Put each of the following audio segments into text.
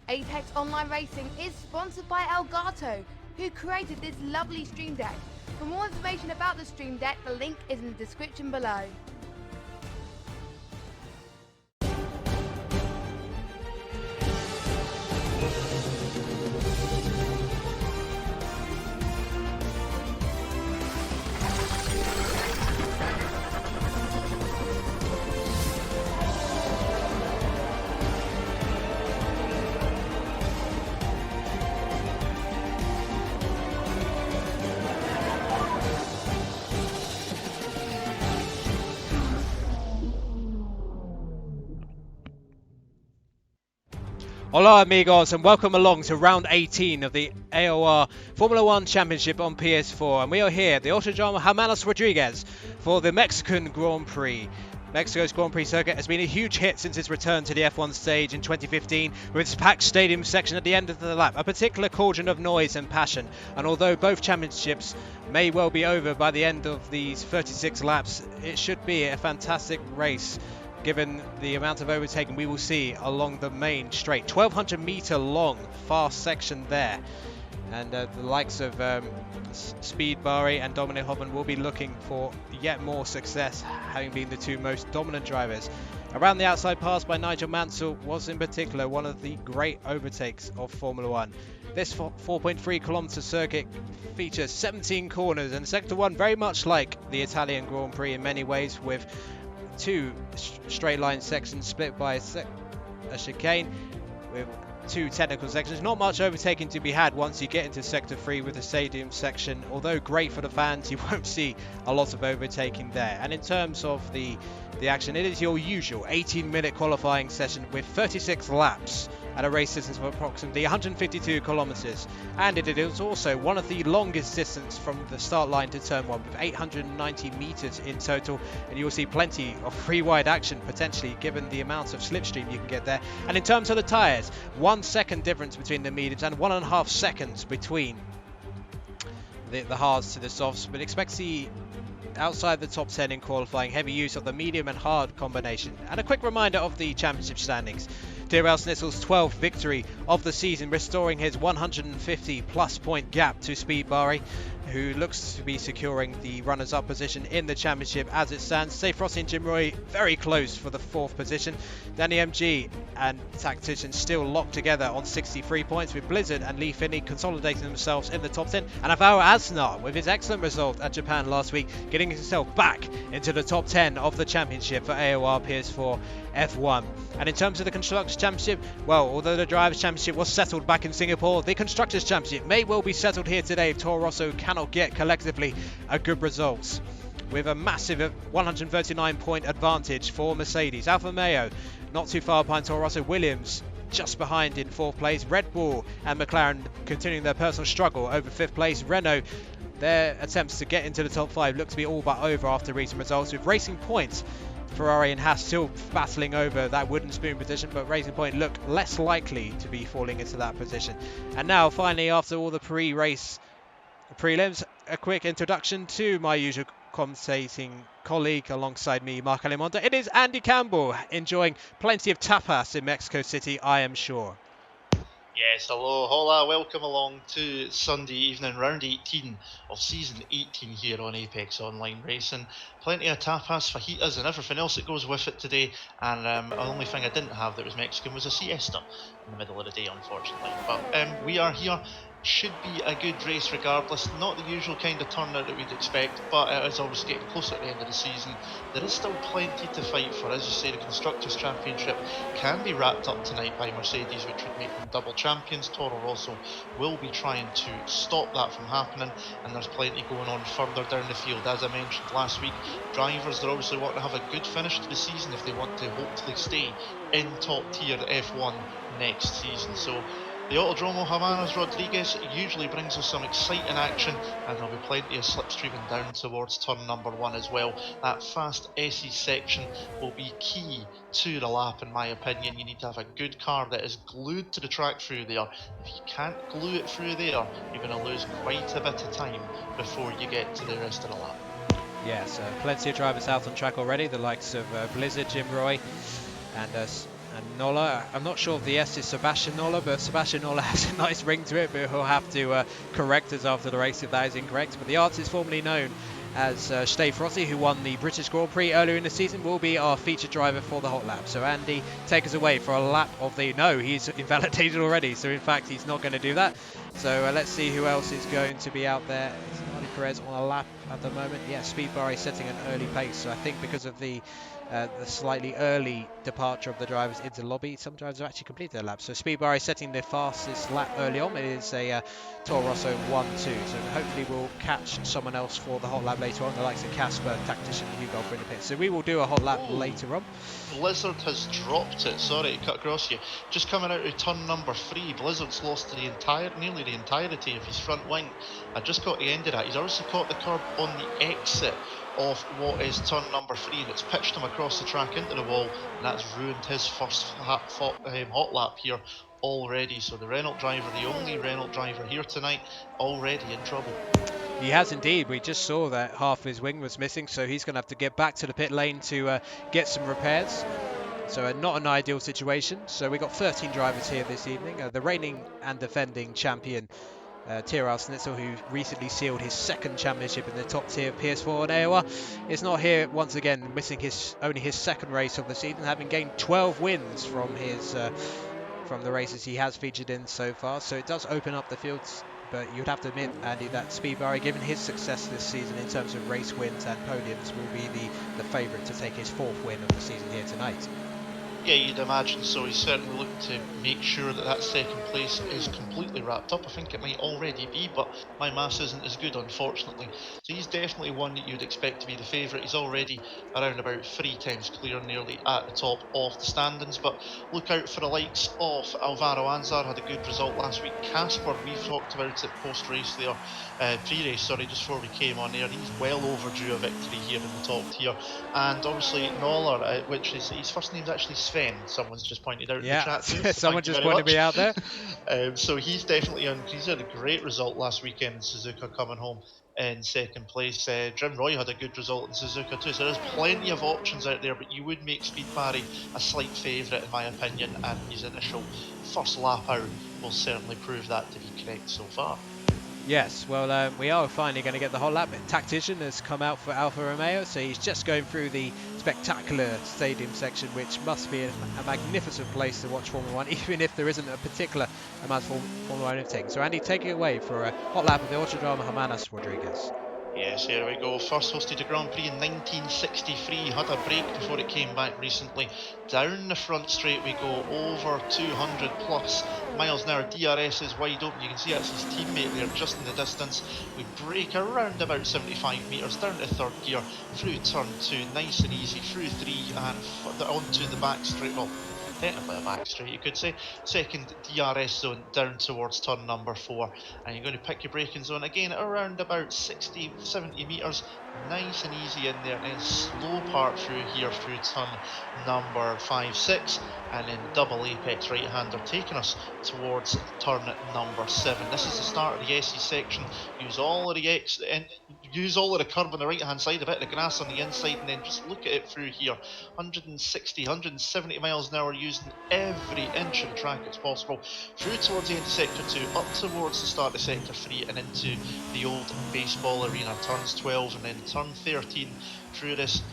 Apex Online Racing is sponsored by Elgato, who created this lovely stream deck. For more information about the stream deck, the link is in the description below. Hola amigos and welcome along to round 18 of the AOR Formula 1 Championship on PS4, and we are here at the Autódromo Hermanos Rodríguez for the Mexican Grand Prix. Mexico's Grand Prix circuit has been a huge hit since its return to the F1 stage in 2015 with its packed stadium section at the end of the lap, a particular cauldron of noise and passion. And although both championships may well be over by the end of these 36 laps, it should be a fantastic race given the amount of overtaking we will see along the main straight. 1200 meter long fast section there, and the likes of Speed Barry and Dominic Hoffman will be looking for yet more success, having been the two most dominant drivers. Around the outside pass by Nigel Mansell was in particular one of the great overtakes of Formula 1. This 4.3 kilometer circuit features 17 corners, and Sector 1 very much like the Italian Grand Prix in many ways, with two straight line sections split by a chicane with two technical sections. Not much overtaking to be had once you get into Sector 3 with the stadium section. Although great for the fans, you won't see a lot of overtaking there. And in terms of the action, it is your usual 18-minute qualifying session with 36 laps at a race distance of approximately 152 kilometers, and it is also one of the longest distance from the start line to turn 1 with 890 meters in total, and you will see plenty of free wide action potentially given the amount of slipstream you can get there. And in terms of the tyres, 1 second difference between the mediums and 1.5 seconds between the hards to the softs, but expect to see outside the top 10 in qualifying heavy use of the medium and hard combination. And a quick reminder of the championship standings. Tyrrell Snitzel's 12th victory of the season, restoring his 150 plus point gap to Speed Barry, who looks to be securing the runners-up position in the championship as it stands. Safe Rossi and Jim Roy very close for the 4th position. Danny MG and Tactician still locked together on 63 points, with Blizzard and Lee Finney consolidating themselves in the top 10. And Alvaro Aznar, with his excellent result at Japan last week, getting himself back into the top 10 of the championship for AOR PS4 F1. And in terms of the Constructors Championship, well, although the Drivers' Championship was settled back in Singapore, the Constructors Championship may well be settled here today if Toro Rosso cannot get collectively a good result, with a massive 139 point advantage for Mercedes. Alfa Romeo not too far behind Toro Rosso, Williams just behind in 4th place, Red Bull and McLaren continuing their personal struggle over 5th place. Renault, their attempts to get into the top 5 look to be all but over after recent results, with Racing Point, Ferrari and Haas still battling over that wooden spoon position, but Racing Point look less likely to be falling into that position. And now finally, after all the pre-race prelims, a quick introduction to my usual commentating colleague alongside me, Mark Alimonda. It is Andy Campbell, enjoying plenty of tapas in Mexico City, I am sure. Yes, hello, hola, welcome along to Sunday evening, round 18 of season 18 here on Apex Online Racing. Plenty of tapas, fajitas and everything else that goes with it today, and the only thing I didn't have that was Mexican was a siesta in the middle of the day, unfortunately. But we are here. Should be a good race regardless, not the usual kind of turnout that we'd expect, but it is obviously getting closer to the end of the season. There is still plenty to fight for. As you say, the Constructors Championship can be wrapped up tonight by Mercedes, which would make them double champions. Toro Rosso will be trying to stop that from happening, and there's plenty going on further down the field. As I mentioned last week, drivers, they're obviously wanting to have a good finish to the season if they want to hopefully stay in top tier F1 next season. So the Autódromo Hermanos Rodríguez usually brings us some exciting action, and there'll be plenty of slipstreaming down towards turn number 1 as well. That fast SE section will be key to the lap, in my opinion. You need to have a good car that is glued to the track through there. If you can't glue it through there, you're going to lose quite a bit of time before you get to the rest of the lap. Yes, plenty of drivers out on track already, the likes of Blizzard, Jim Roy, and And Nola, I'm not sure if the S is Sebastian Nola, but Sebastian Nola has a nice ring to it, but he'll have to correct us after the race if that is incorrect. But the artist formerly known as Steve Rossi, who won the British Grand Prix earlier in the season, will be our featured driver for the hot lap. So Andy, take us away for a lap of the... No, he's invalidated already, so in fact he's not going to do that. So let's see who else is going to be out there. Is Marty Perez on a lap at the moment? Yeah, Speedbar is setting an early pace, so I think because of the slightly early departure of the drivers into the lobby, some drivers have actually completed their lap. So Speedbar is setting the fastest lap early on. It is a Toro Rosso 1-2, so hopefully we'll catch someone else for the hot lap later on, the likes of Casper, Tactician, and Hugo in the pit. So we will do a hot lap later on. Blizzard has dropped it, sorry to cut across you. Just coming out of turn number 3, Blizzard's lost nearly the entirety of his front wing. I just caught the end of that. He's also caught the curb on the exit of what is turn number 3, and it's pitched him across the track into the wall, and that's ruined his first hot lap here already. So the Renault driver, the only Renault driver here tonight, already in trouble. He has indeed. We just saw that half his wing was missing, so he's going to have to get back to the pit lane to get some repairs. So not an ideal situation. So we got 13 drivers here this evening. The reigning and defending champion Tyrrell Snitzel, who recently sealed his second championship in the top tier of PS4 and AOR, is not here once again, missing only his second race of the season, having gained 12 wins from from the races he has featured in so far. So it does open up the fields, but you'd have to admit, Andy, that Speedbar, given his success this season in terms of race wins and podiums, will be the favourite to take his 4th win of the season here tonight. Yeah, you'd imagine so. He's certainly looking to make sure that that second place is completely wrapped up. I think it might already be, but my maths isn't as good, unfortunately. So he's definitely one that you'd expect to be the favourite. He's already around about 3 times clear, nearly at the top of the standings. But look out for the likes of Alvaro Anzar, had a good result last week. Casper, we've talked about it post-race there, pre-race, sorry, just before we came on there. He's well overdue a victory here in the top tier. And obviously Noller, which is, his first name's actually Sven, someone's just pointed out in the chat. Someone just pointed me out there. So he's definitely he's had a great result last weekend in Suzuka, coming home in second place. Jim Roy had a good result in Suzuka too, so there's plenty of options out there, but you would make Speed Barry a slight favourite in my opinion, and his initial first lap out will certainly prove that to be correct so far. Yes, well, we are finally going to get the hot lap. Tactician has come out for Alfa Romeo, so he's just going through the spectacular stadium section, which must be a magnificent place to watch Formula 1, even if there isn't a particular amount of Formula 1 overtaking. So Andy, take it away for a hot lap of the Autódromo Hermanos Rodríguez. Yes, here we go. First hosted a Grand Prix in 1963, had a break before it came back recently. Down the front straight we go, over 200 plus miles an hour. DRS is wide open, you can see that's his teammate there just in the distance. We brake around about 75 metres, down to third gear, through turn 2, nice and easy, through 3 and onto the back straight, well, technically a back straight you could say. Second DRS zone down towards turn number 4, and you're going to pick your braking zone again at around about 60-70 metres, nice and easy in there, and then slow part through here through turn number 5-6, and then double apex right hander taking us towards turn number 7. This is the start of the SE section. Use all of the curb on the right hand side, a bit of the grass on the inside, and then just look at it through here. 160, 170 miles an hour, using every inch of the track as possible, through towards the end of sector 2, up towards the start of sector 3, and into the old baseball arena, turns 12 and then turn 13, through this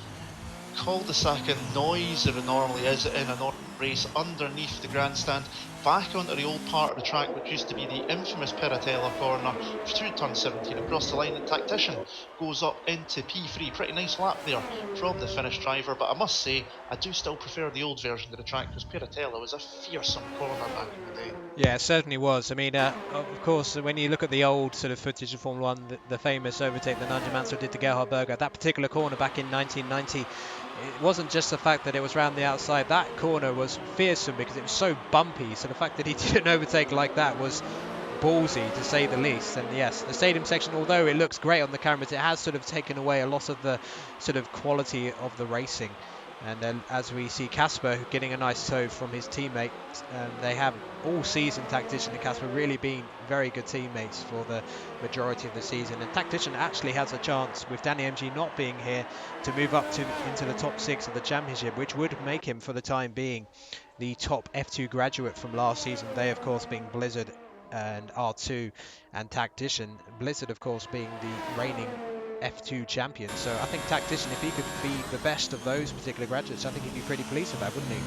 cul-de-sac and noise that it normally is in a race underneath the grandstand, back onto the old part of the track which used to be the infamous Piratella corner, through turn 17 across the line, and Tactician goes up into P3. Pretty nice lap there from the Finnish driver, but I must say I do still prefer the old version of the track, because Piratella was a fearsome corner back in the day. Yeah, it certainly was. I mean, of course, when you look at the old sort of footage of Formula 1, the famous overtake that Nigel Mansell did to Gerhard Berger, that particular corner back in 1990, it wasn't just the fact that it was round the outside. That corner was fearsome because it was so bumpy, so the fact that he did an overtake like that was ballsy, to say the least. And yes, the stadium section, although it looks great on the cameras, it has sort of taken away a lot of the sort of quality of the racing. And then as we see Casper getting a nice tow from his teammate, they have all season, Tactician and Casper, really been very good teammates for the majority of the season. And Tactician actually has a chance, with Danny MG not being here, to move up into the top 6 of the championship, which would make him for the time being the top F2 graduate from last season. They, of course, being Blizzard and R2 and Tactician. Blizzard, of course, being the reigning F2 champion. So I think Tactician, if he could be the best of those particular graduates, I think he'd be pretty pleased with that, wouldn't he?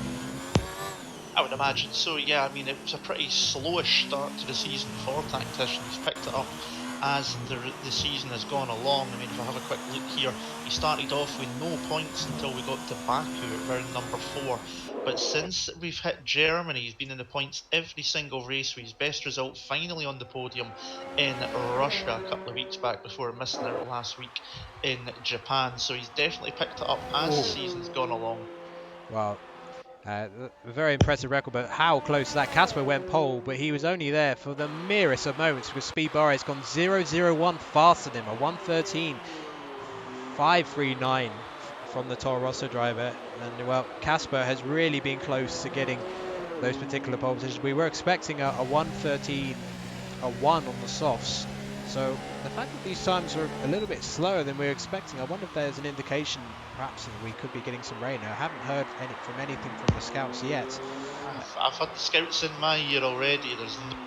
I would imagine so, yeah. I mean, it was a pretty slowish start to the season for Tactician. He's picked it up as the season has gone along. I mean, if I have a quick look here, he started off with no points until we got to Baku at round number 4. But since we've hit Germany, he's been in the points every single race, with his best result finally on the podium in Russia a couple of weeks back before missing out last week in Japan. So he's definitely picked it up as the season's gone along. Wow. A very impressive record, but how close to that. Casper went pole, but he was only there for the merest of moments because Speed Bar has gone 0.001 faster than him, a 1:13.539 from the Toro Rosso driver. And well, Casper has really been close to getting those particular pole positions. We were expecting a 1:13.1 on the softs. So the fact that these times were a little bit slower than we were expecting, I wonder if there's an indication perhaps that we could be getting some rain. I haven't heard anything from the scouts yet. I've had the scouts in my ear already. There's no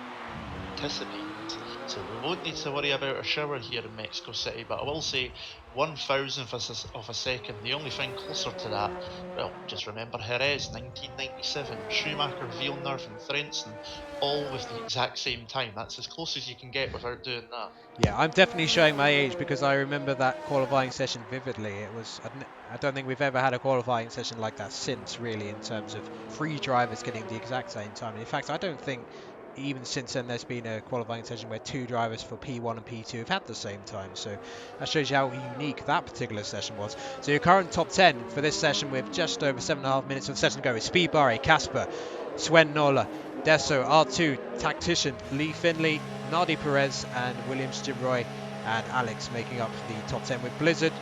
anticipated, so we won't need to worry about a shower here in Mexico City. But I will say 1,000th of a second. The only thing closer to that, well, just remember Jerez 1997, Schumacher, Villeneuve and Frentzen, all with the exact same time. That's as close as you can get without doing that. Yeah, I'm definitely showing my age because I remember that qualifying session vividly. It was, I don't think we've ever had a qualifying session like that since, really, in terms of 3 drivers getting the exact same time. In fact, I don't think even since then there's been a qualifying session where 2 drivers for P1 and P2 have had the same time. So that shows you how unique that particular session was. So your current top 10 for this session, with just over 7.5 minutes of the session to go, is Speed Barry, Casper, Sven Nola, Desso, R2, Tactician, Lee Finley, Nardi Perez and Williams, Jim Roy and Alex making up the top 10, with Blizzard,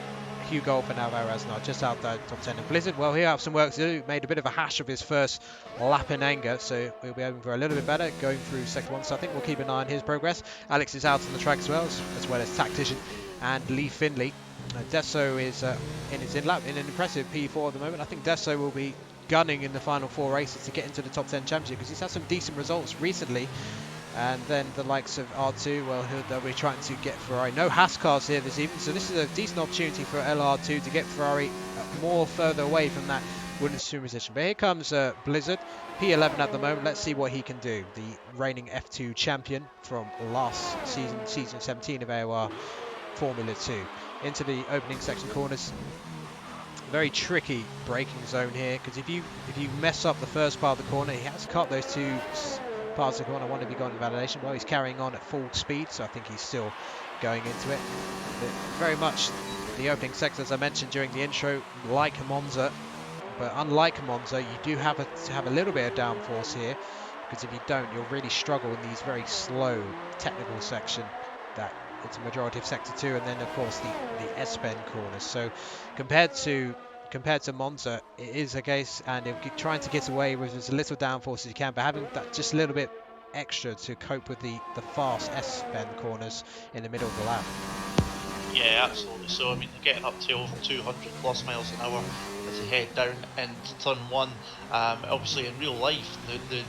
Hugo and Alvarez not just out the top 10. And Blizzard, well, he'll have some work to do. Made a bit of a hash of his first lap in anger, so we'll be hoping for a little bit better going through sector 1. So I think we'll keep an eye on his progress. Alex is out on the track as well as Tactician and Lee Finley. Desso is in an impressive P4 at the moment. I think Desso will be gunning in the final 4 races to get into the top 10 championship because he's had some decent results recently. And then the likes of R2, well, they'll be trying to get Ferrari. No Haas cars here this evening, so this is a decent opportunity for LR2 to get Ferrari more further away from that Williams position. But here comes Blizzard, P11 at the moment. Let's see what he can do. The reigning F2 champion from last season, season 17 of AOR Formula 2. Into the opening section corners. Very tricky braking zone here, because if you mess up the first part of the corner, he has cut those 2 parts of the corner. I wonder if he got in validation. Well, he's carrying on at full speed, so I think he's still going into it. But very much the opening sector, as I mentioned during the intro, like Monza, but unlike Monza, you do have to have a little bit of downforce here, because if you don't, you'll really struggle in these very slow technical section that it's a majority of sector 2, and then of course the S-bend corners. So compared to Monza, it is a case, and if you're trying to get away with as little downforce as you can, but having that just a little bit extra to cope with the fast S-bend corners in the middle of the lap. Yeah, absolutely. So I mean, they're getting up to over 200 plus miles an hour as they head down into turn 1. Obviously, in real life,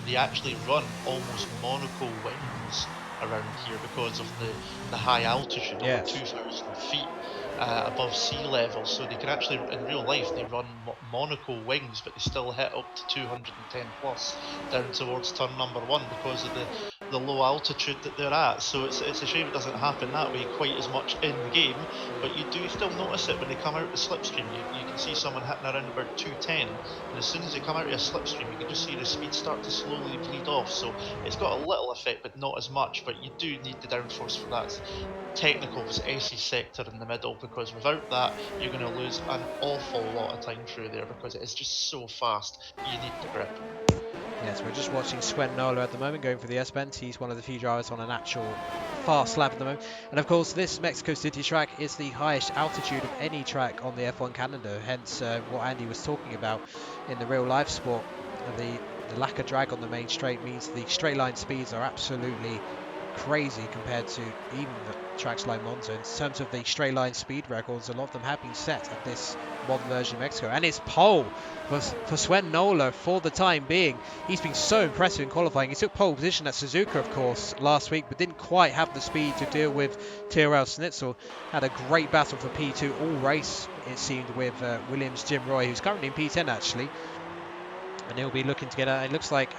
they actually run almost monocle wings around here because of the high altitude, over 2,000 feet above sea level. So they can actually, in real life, they run monocle wings, but they still hit up to 210 plus down towards turn number 1 because of the low altitude that they're at. So it's a shame it doesn't happen that way quite as much in the game, but you do still notice it when they come out the slipstream. You can see someone hitting around about 210, and as soon as they come out of a slipstream, you can just see the speed start to slowly bleed off. So it's got a little effect, but not as much. But you do need the downforce for that technical SE sector in the middle, because without that, you're going to lose an awful lot of time through there because it is just so fast. You need the grip. Yes, we're just watching Sven Nola at the moment going for the S-bend. He's one of the few drivers on an actual fast lap at the moment. And of course, this Mexico City track is the highest altitude of any track on the F1 calendar. Hence what Andy was talking about in the real life sport. The lack of drag on the main straight means the straight line speeds are absolutely crazy compared to even the tracks like Monza. In terms of the straight line speed records, a lot of them have been set at this modern version of Mexico. And it's pole for Sven Nola for the time being. He's been so impressive in qualifying. He took pole position at Suzuka, of course, last week, but didn't quite have the speed to deal with Tyrrell Snitzel. Had a great battle for P2 all race, it seemed, with Williams' Jim Roy, who's currently in P10 actually. And he'll be looking to get out. It looks like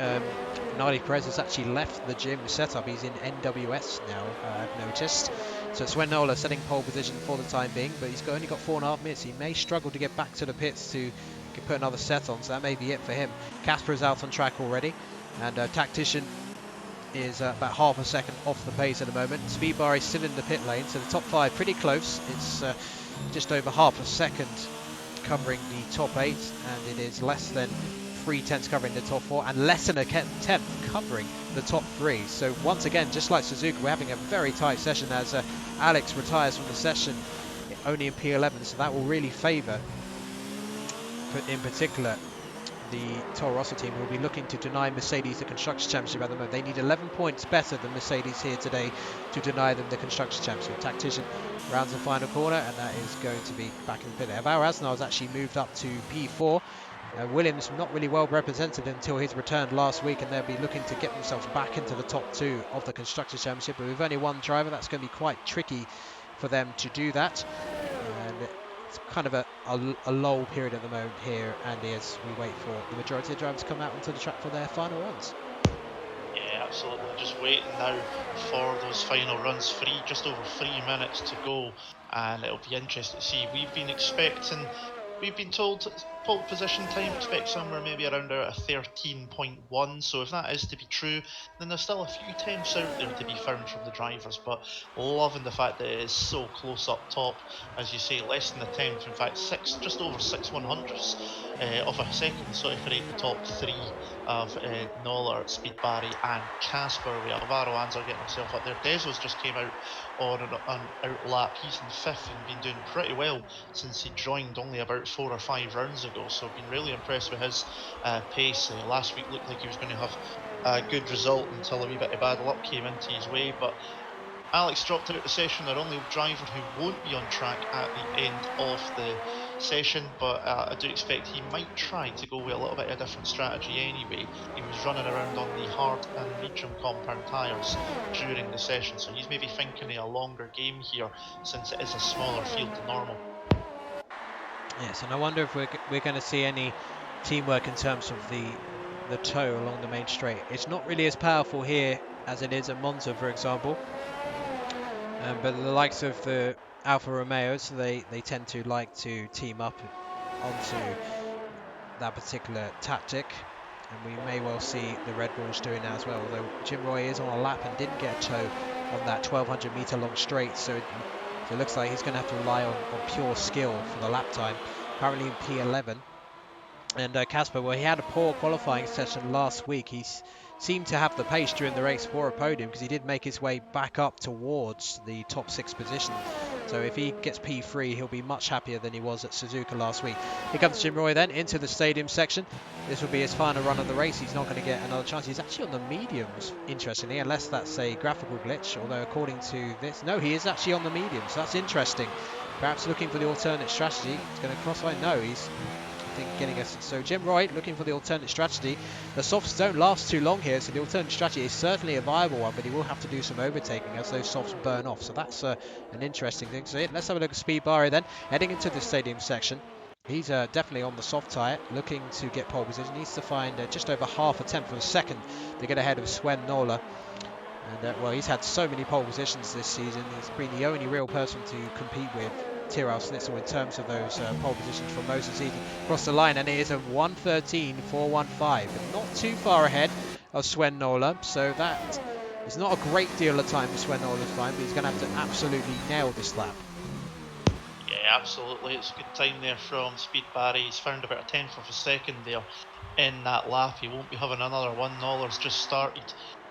Nali Perez has actually left the gym setup. He's in NWS now, I've noticed. So Sven Nola setting pole position for the time being, but he's only got 4.5 minutes. He may struggle to get back to the pits to put another set on, so that may be it for him. Casper is out on track already, and Tactician is about half a second off the pace at the moment. Speedbar is still in the pit lane, so the top 5 pretty close. It's just over half a second covering the top 8, and it is less than 3/10 covering the top 4 and less than a 10th covering the top 3. So once again, just like Suzuka, we're having a very tight session as Alex retires from the session only in P11, so that will really favour, in particular, the Toro Rosso team, will be looking to deny Mercedes the Constructors Championship at the moment. They need 11 points better than Mercedes here today to deny them the Constructors Championship. Tactician rounds the final corner, and that is going to be back in the pit there. Alvaro Asnar has actually moved up to P4. Williams not really well represented until his return last week, and they'll be looking to get themselves back into the top 2 of the Constructors Championship. But with only one driver, that's going to be quite tricky for them to do that. And it's kind of a lull period at the moment here, Andy, as we wait for the majority of drivers to come out onto the track for their final runs. Yeah, absolutely. Just waiting now for those final runs. Just over 3 minutes to go, and it'll be interesting to see. We've been told pole position time, expect somewhere maybe around a 13.1, so if that is to be true, then there's still a few tenths out there to be found from the drivers, but loving the fact that it is so close up top. As you say, less than a tenth, in fact just over 6/100ths of a second, so if we rate the top 3 of Noller, Speed Barry and Casper, with Alvaro Anzar getting himself up there. Dezo's just came out on an out lap. He's in 5th and been doing pretty well since he joined only about 4 or 5 rounds ago, so I've been really impressed with his pace. Last week looked like he was going to have a good result until a wee bit of bad luck came into his way, but Alex dropped out of the session, our only driver who won't be on track at the end of the session, but I do expect he might try to go with a little bit of a different strategy anyway. He was running around on the hard and medium compound tyres during the session, so he's maybe thinking of a longer game here since it is a smaller field than normal. Yes, and I wonder if we're going to see any teamwork in terms of the toe along the main straight. It's not really as powerful here as it is at Monza, for example. But the likes of the Alfa Romeos, they tend to like to team up onto that particular tactic, and we may well see the Red Bulls doing that as well, although Jim Roy is on a lap and didn't get a toe on that 1200 meter long straight, so it looks like he's going to have to rely on pure skill for the lap time. Currently in P11. And Casper, well, he had a poor qualifying session last week. He seemed to have the pace during the race for a podium because he did make his way back up towards the top 6 position. So if he gets P3, he'll be much happier than he was at Suzuka last week. Here comes Jim Roy then into the stadium section. This will be his final run of the race. He's not going to get another chance. He's actually on the mediums, interestingly, unless that's a graphical glitch. Although according to this, no, he is actually on the mediums. So that's interesting. Perhaps looking for the alternate strategy. He's going to crossline. No, he's getting us. So Jim Roy looking for the alternate strategy. The softs don't last too long here, so the alternate strategy is certainly a viable one, but he will have to do some overtaking as those softs burn off. So that's an interesting thing. So let's have a look at Speed Barry then, heading into the stadium section. He's definitely on the soft tyre, looking to get pole position. Needs to find just over half a tenth of a second to get ahead of Sven Nola. And well, he's had so many pole positions this season. He's been the only real person to compete with Tyrrell Snitzel in terms of those pole positions for most of the season. Across the line, and it is a 1:13.415, but not too far ahead of Sven Nola. So that is not a great deal of time for Sven Nola's time, but he's going to have to absolutely nail this lap. Yeah, absolutely. It's a good time there from Speed Barry. He's found about a tenth of a second there in that lap. He won't be having another one. Noller's just started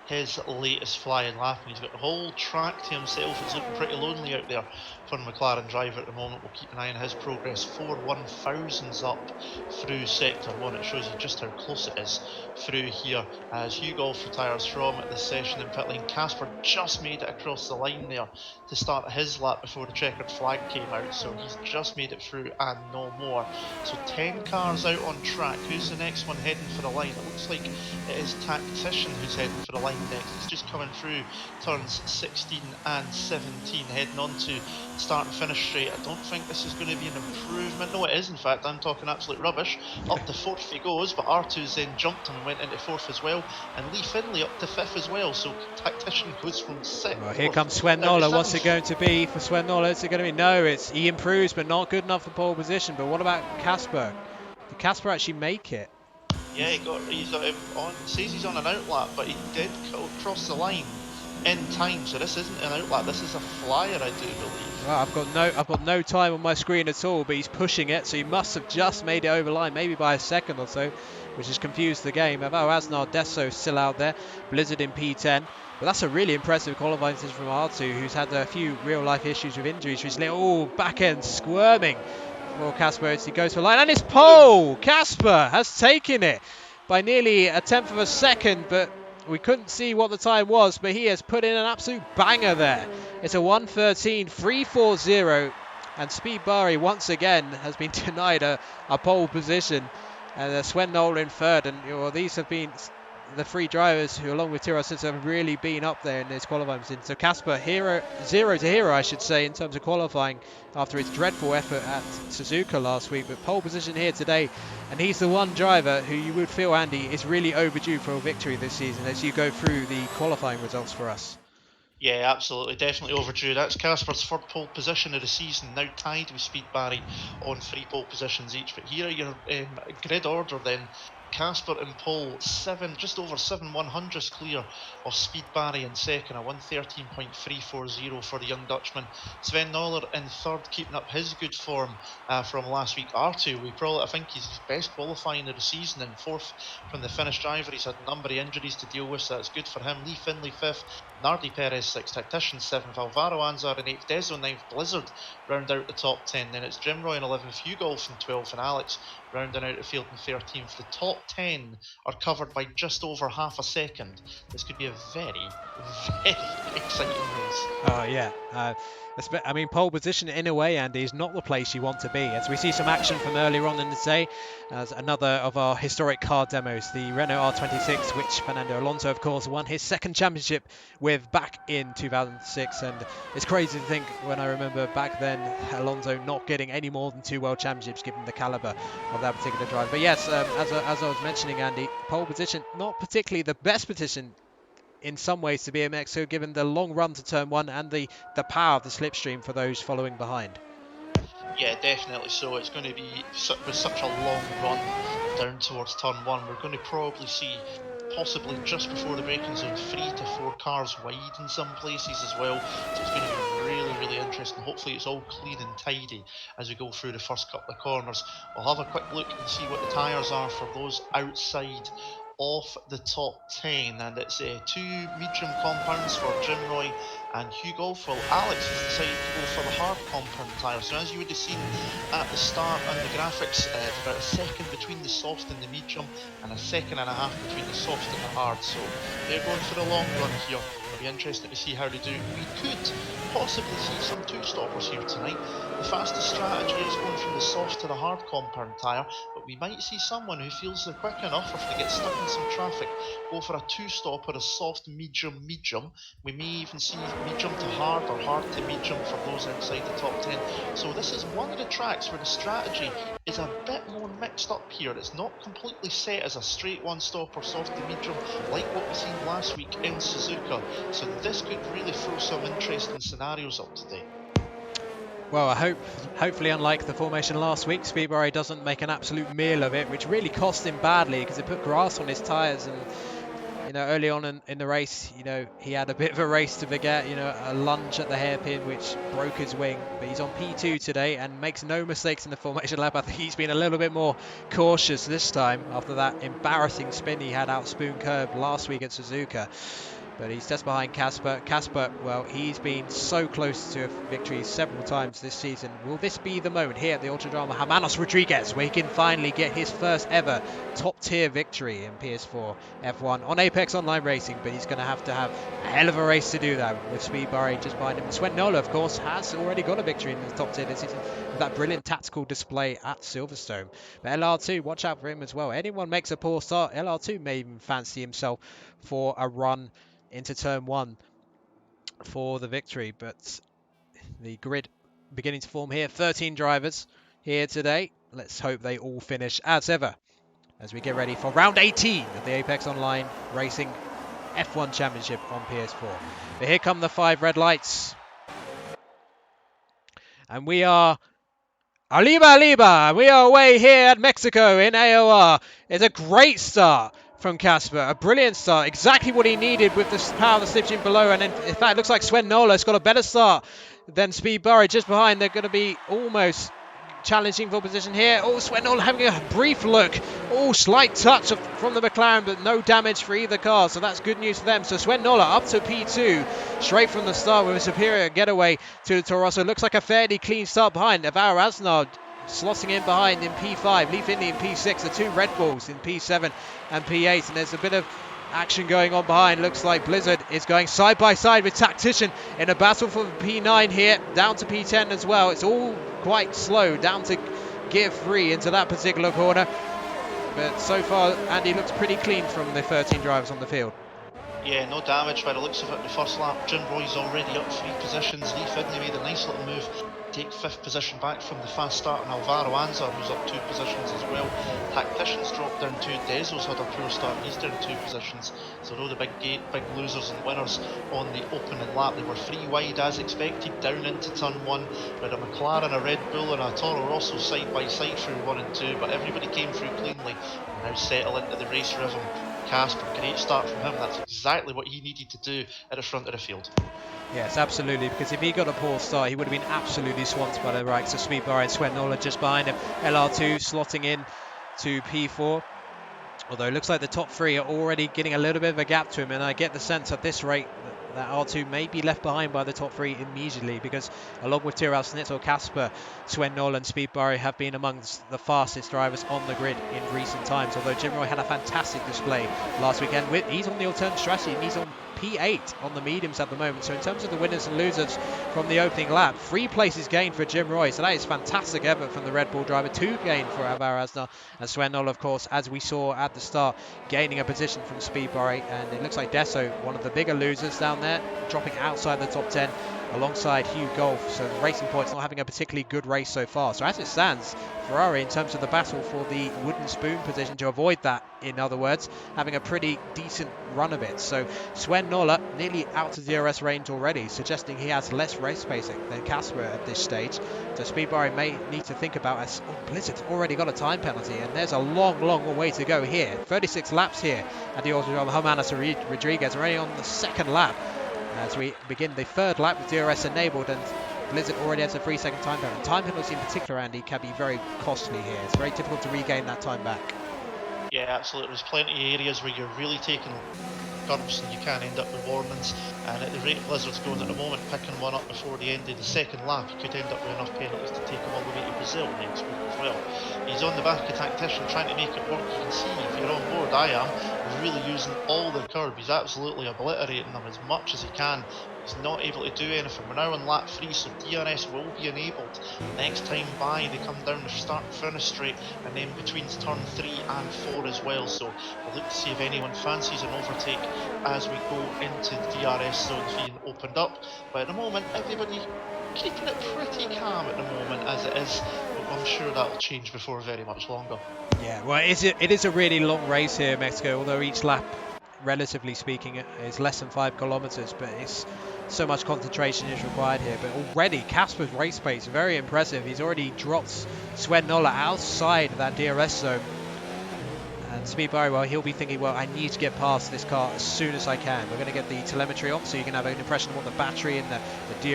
his latest flying lap, and he's got the whole track to himself. It's looking pretty lonely out there for the McLaren driver at the moment. We'll keep an eye on his progress. 4 1,000s up through sector 1. It shows you just how close it is through here as Hugh Golf retires from the session in pit lane. Casper just made it across the line there to start his lap before the checkered flag came out, so he's just made it through and no more. So 10 cars out on track. Who's the next one heading for the line? It looks like it is Tactician who's heading for the line next. It's just coming through turns 16 and 17, heading on to start and finish straight. I don't think this is going to be an improvement. No, it is. In fact, I'm talking absolute rubbish. Up to 4th he goes, but R2's then jumped him and went into 4th as well, and Lee Finlay up to 5th as well. So Tactician goes from 6th. Well, here comes Sven Noller. What's it going to be for Sven Noller? Is it going to be? No, he improves, but not good enough for pole position. But what about Casper? Did Casper actually make it? Yeah, he's on. Says he's on an outlap, but he did cross the line in time. So this isn't an outlap. This is a flyer, I do believe. Well, I've got no time on my screen at all, but he's pushing it, so he must have just made it over line, maybe by a second or so, which has confused the game. Oh, Asnar Desso still out there, Blizzard in P10. But that's a really impressive qualifying decision from R2, who's had a few real-life issues with injuries recently. Oh, back end squirming for Casper as he goes for line, and it's pole! Casper has taken it by nearly a tenth of a second, but we couldn't see what the time was, but he has put in an absolute banger there. It's a 1:13.340, and Speed Bari once again has been denied a pole position, and Sven Noller in third. And these have been the 3 drivers who, along with Tiro Sitz, have really been up there in this qualifying position. So Casper, zero to hero, I should say, in terms of qualifying after his dreadful effort at Suzuka last week. But pole position here today, and he's the one driver who you would feel, Andy, is really overdue for a victory this season as you go through the qualifying results for us. Yeah, absolutely, definitely overdue. That's Casper's 3rd pole position of the season, now tied with Speed Barry on 3 pole positions each. But here are your grid order then. Casper in pole, just over 7 100s clear of Speed Barry in second, a 1:13.340 for the young Dutchman. Sven Noller in third, keeping up his good form from last week. R2, I think he's his best qualifying of the season, in 4th from the Finnish driver. He's had a number of injuries to deal with, so that's good for him. Lee Finlay 5th, Nardi Perez 6th, Tactician 7th, Alvaro Anzar in 8th, Dezo 9th, Blizzard round out the top 10. Then it's Jim Roy in 11th, Hugh Golf in 12th, and Alex rounding out the field in 13th. The top 10 are covered by just over half a second. This could be a very, very exciting race. Oh, yeah. I mean, pole position in a way, Andy, is not the place you want to be. As we see some action from earlier on in the day, as another of our historic car demos, the Renault R26, which Fernando Alonso, of course, won his 2nd championship with back in 2006. And it's crazy to think, when I remember back then, Alonso not getting any more than 2 world championships, given the caliber of that particular driver. But yes, as I was mentioning, Andy, pole position, not particularly the best position in some ways to be in Mexico, given the long run to turn 1 and the power of the slipstream for those following behind. Yeah, definitely so. It's going to be with such a long run down towards turn 1. We're going to probably see, possibly just before the braking zone, 3 to 4 cars wide in some places as well. So it's going to be really, really interesting. Hopefully it's all clean and tidy as we go through the first couple of corners. We'll have a quick look and see what the tyres are for those outside off the top 10, and it's 2 medium compounds for Jim Roy and Hugh Golf. Well, Alex has decided to go for the hard compound tyre, so as you would have seen at the start on the graphics, about a second between the soft and the medium, and a second and a half between the soft and the hard. So they're going for the long run here. It'll be interesting to see how they do. We could possibly see some 2-stoppers here tonight. The fastest strategy is going from the soft to the hard compound tyre, but we might see someone who feels they're quick enough, or if they get stuck in some traffic, go for a 2-stopper, a soft, medium. We may even see medium to hard or hard to medium for those outside the top 10. So this is one of the tracks where the strategy is a bit more mixed up here. It's not completely set as a straight 1-stopper, soft to medium, like what we seen last week in Suzuka. So this could really throw some interesting scenarios up today. Well, hopefully, unlike the formation last week, Speed Bari doesn't make an absolute meal of it, which really cost him badly because it put grass on his tyres. And early on in the race, he had a bit of a race to forget, a lunge at the hairpin which broke his wing. But he's on P2 today and makes no mistakes in the formation lap. I think he's been a little bit more cautious this time after that embarrassing spin he had out Spoon Curb last week at Suzuka. but he's just behind Casper. Casper, well, he's been so close to a victory several times this season. Will this be the moment here at the Autódromo Hermanos Rodríguez where he can finally get his first ever top-tier victory in PS4 F1 on Apex Online Racing? But he's going to have a hell of a race to do that, with Speed Barry just behind him. Sven Nola, of course, has already got a victory in the top tier this season with that brilliant tactical display at Silverstone. But LR2, watch out for him as well. Anyone makes a poor start, LR2 may even fancy himself for a run into turn 1 for the victory. But the grid beginning to form here. 13 drivers here today. Let's hope they all finish as ever as we get ready for round 18 of the Apex Online Racing F1 Championship on PS4. But here come the 5 red lights. And we are Arriba! We are away here at Mexico in AOR. It's a great start from Casper, a brilliant start, exactly what he needed with the power of the slipstream below. And in fact, it looks like Sven Nola's got a better start than Speed Barry just behind. They're going to be almost challenging for position here. Oh, Sven Nola having a brief look. Oh, slight touch from the McLaren, but no damage for either car, so that's good news for them. So Sven Nola up to P2 straight from the start with a superior getaway to the Toro Rosso. Looks like a fairly clean start behind. AOR Asnard slotting in behind in P5, Leaf Indy in P6, the 2 Red Bulls in P7 and P8, and there's a bit of action going on behind. Looks like Blizzard is going side by side with Tactician in a battle for P9 here, down to P10 as well. It's all quite slow, down to gear 3 into that particular corner. But so far, Andy looks pretty clean from the 13 drivers on the field. Yeah, no damage by the looks of it in the first lap. Jim Roy's already up 3 positions. Leaf Indy made a nice little move, take 5th position back from the fast start, and Alvaro Anza, who's up 2 positions as well. Tactician's dropped down 2. Dezo's had a poor start, he's down 2 positions. So though the big losers and winners on the opening lap, they were 3 wide as expected, down into turn 1, with a McLaren, a Red Bull and a Toro Rosso side by side through 1 and 2, but everybody came through cleanly and now settle into the race rhythm. Casper, great start from him. That's exactly what he needed to do at the front of the field. Yes, absolutely, because if he got a poor start, he would have been absolutely swamped by the ranks of Speed Barry and Sven Nola just behind him. LR2 slotting in to P4. Although it looks like the top 3 are already getting a little bit of a gap to him, and I get the sense at this rate that R2 may be left behind by the top 3 immediately, because along with Tyrrell Snitzel, Casper, Sven Nola and Speed Barry have been amongst the fastest drivers on the grid in recent times. Although Jim Roy had a fantastic display last weekend. He's on the alternate strategy and he's on P8 on the mediums at the moment. So in terms of the winners and losers from the opening lap, 3 places gained for Jim Roy. So that is fantastic effort from the Red Bull driver. 2 gained for AOR Asnar, and Sven Nola, of course, as we saw at the start, gaining a position from Speed Barry. And it looks like Deso, one of the bigger losers down there, dropping outside the top 10 alongside Hugh Golf. So Racing Point's not having a particularly good race so far. So as it stands, Ferrari, in terms of the battle for the wooden spoon position, to avoid that, in other words, having a pretty decent run of it. So Sven Nola nearly out to DRS range already, suggesting he has less race pacing than Casper at this stage. So Speed Barry may need to think about as Blizzard's already got a time penalty, and there's a long way to go here. 36 laps here at the Autódromo Hermanos Rodríguez. We're already on the 2nd lap as we begin the 3rd lap with DRS enabled, and Blizzard already has a 3-second time penalty. Time penalty in particular, Andy, can be very costly here. It's very difficult to regain that time back. Yeah, absolutely. There's plenty of areas where you're really taking curbs and you can end up with warnings, and at the rate Blizzard's going at the moment, picking one up before the end of the 2nd lap, you could end up with enough penalties to take him all the way to Brazil next week as well. He's on the back of Tactician trying to make it work. You can see, if you're on board, I am, really using all the curb. He's absolutely obliterating them as much as he can. He's not able to do anything. We're now on lap 3, so DRS will be enabled. Next time by, they come down the start and finish straight, and then between turn 3 and 4 as well. So we'll look to see if anyone fancies an overtake as we go into the DRS zones being opened up. But at the moment, everybody keeping it pretty calm at the moment as it is. But I'm sure that will change before very much longer. Yeah, well, it is a really long race here in Mexico, although each lap, relatively speaking, is less than 5 kilometers, but it's so much concentration is required here. But already Casper's race pace, very impressive. He's already dropped Sven Nola outside that DRS zone. And Speed Barry, well, he'll be thinking, well, I need to get past this car as soon as I can. We're going to get the telemetry on so you can have an impression of what the battery and the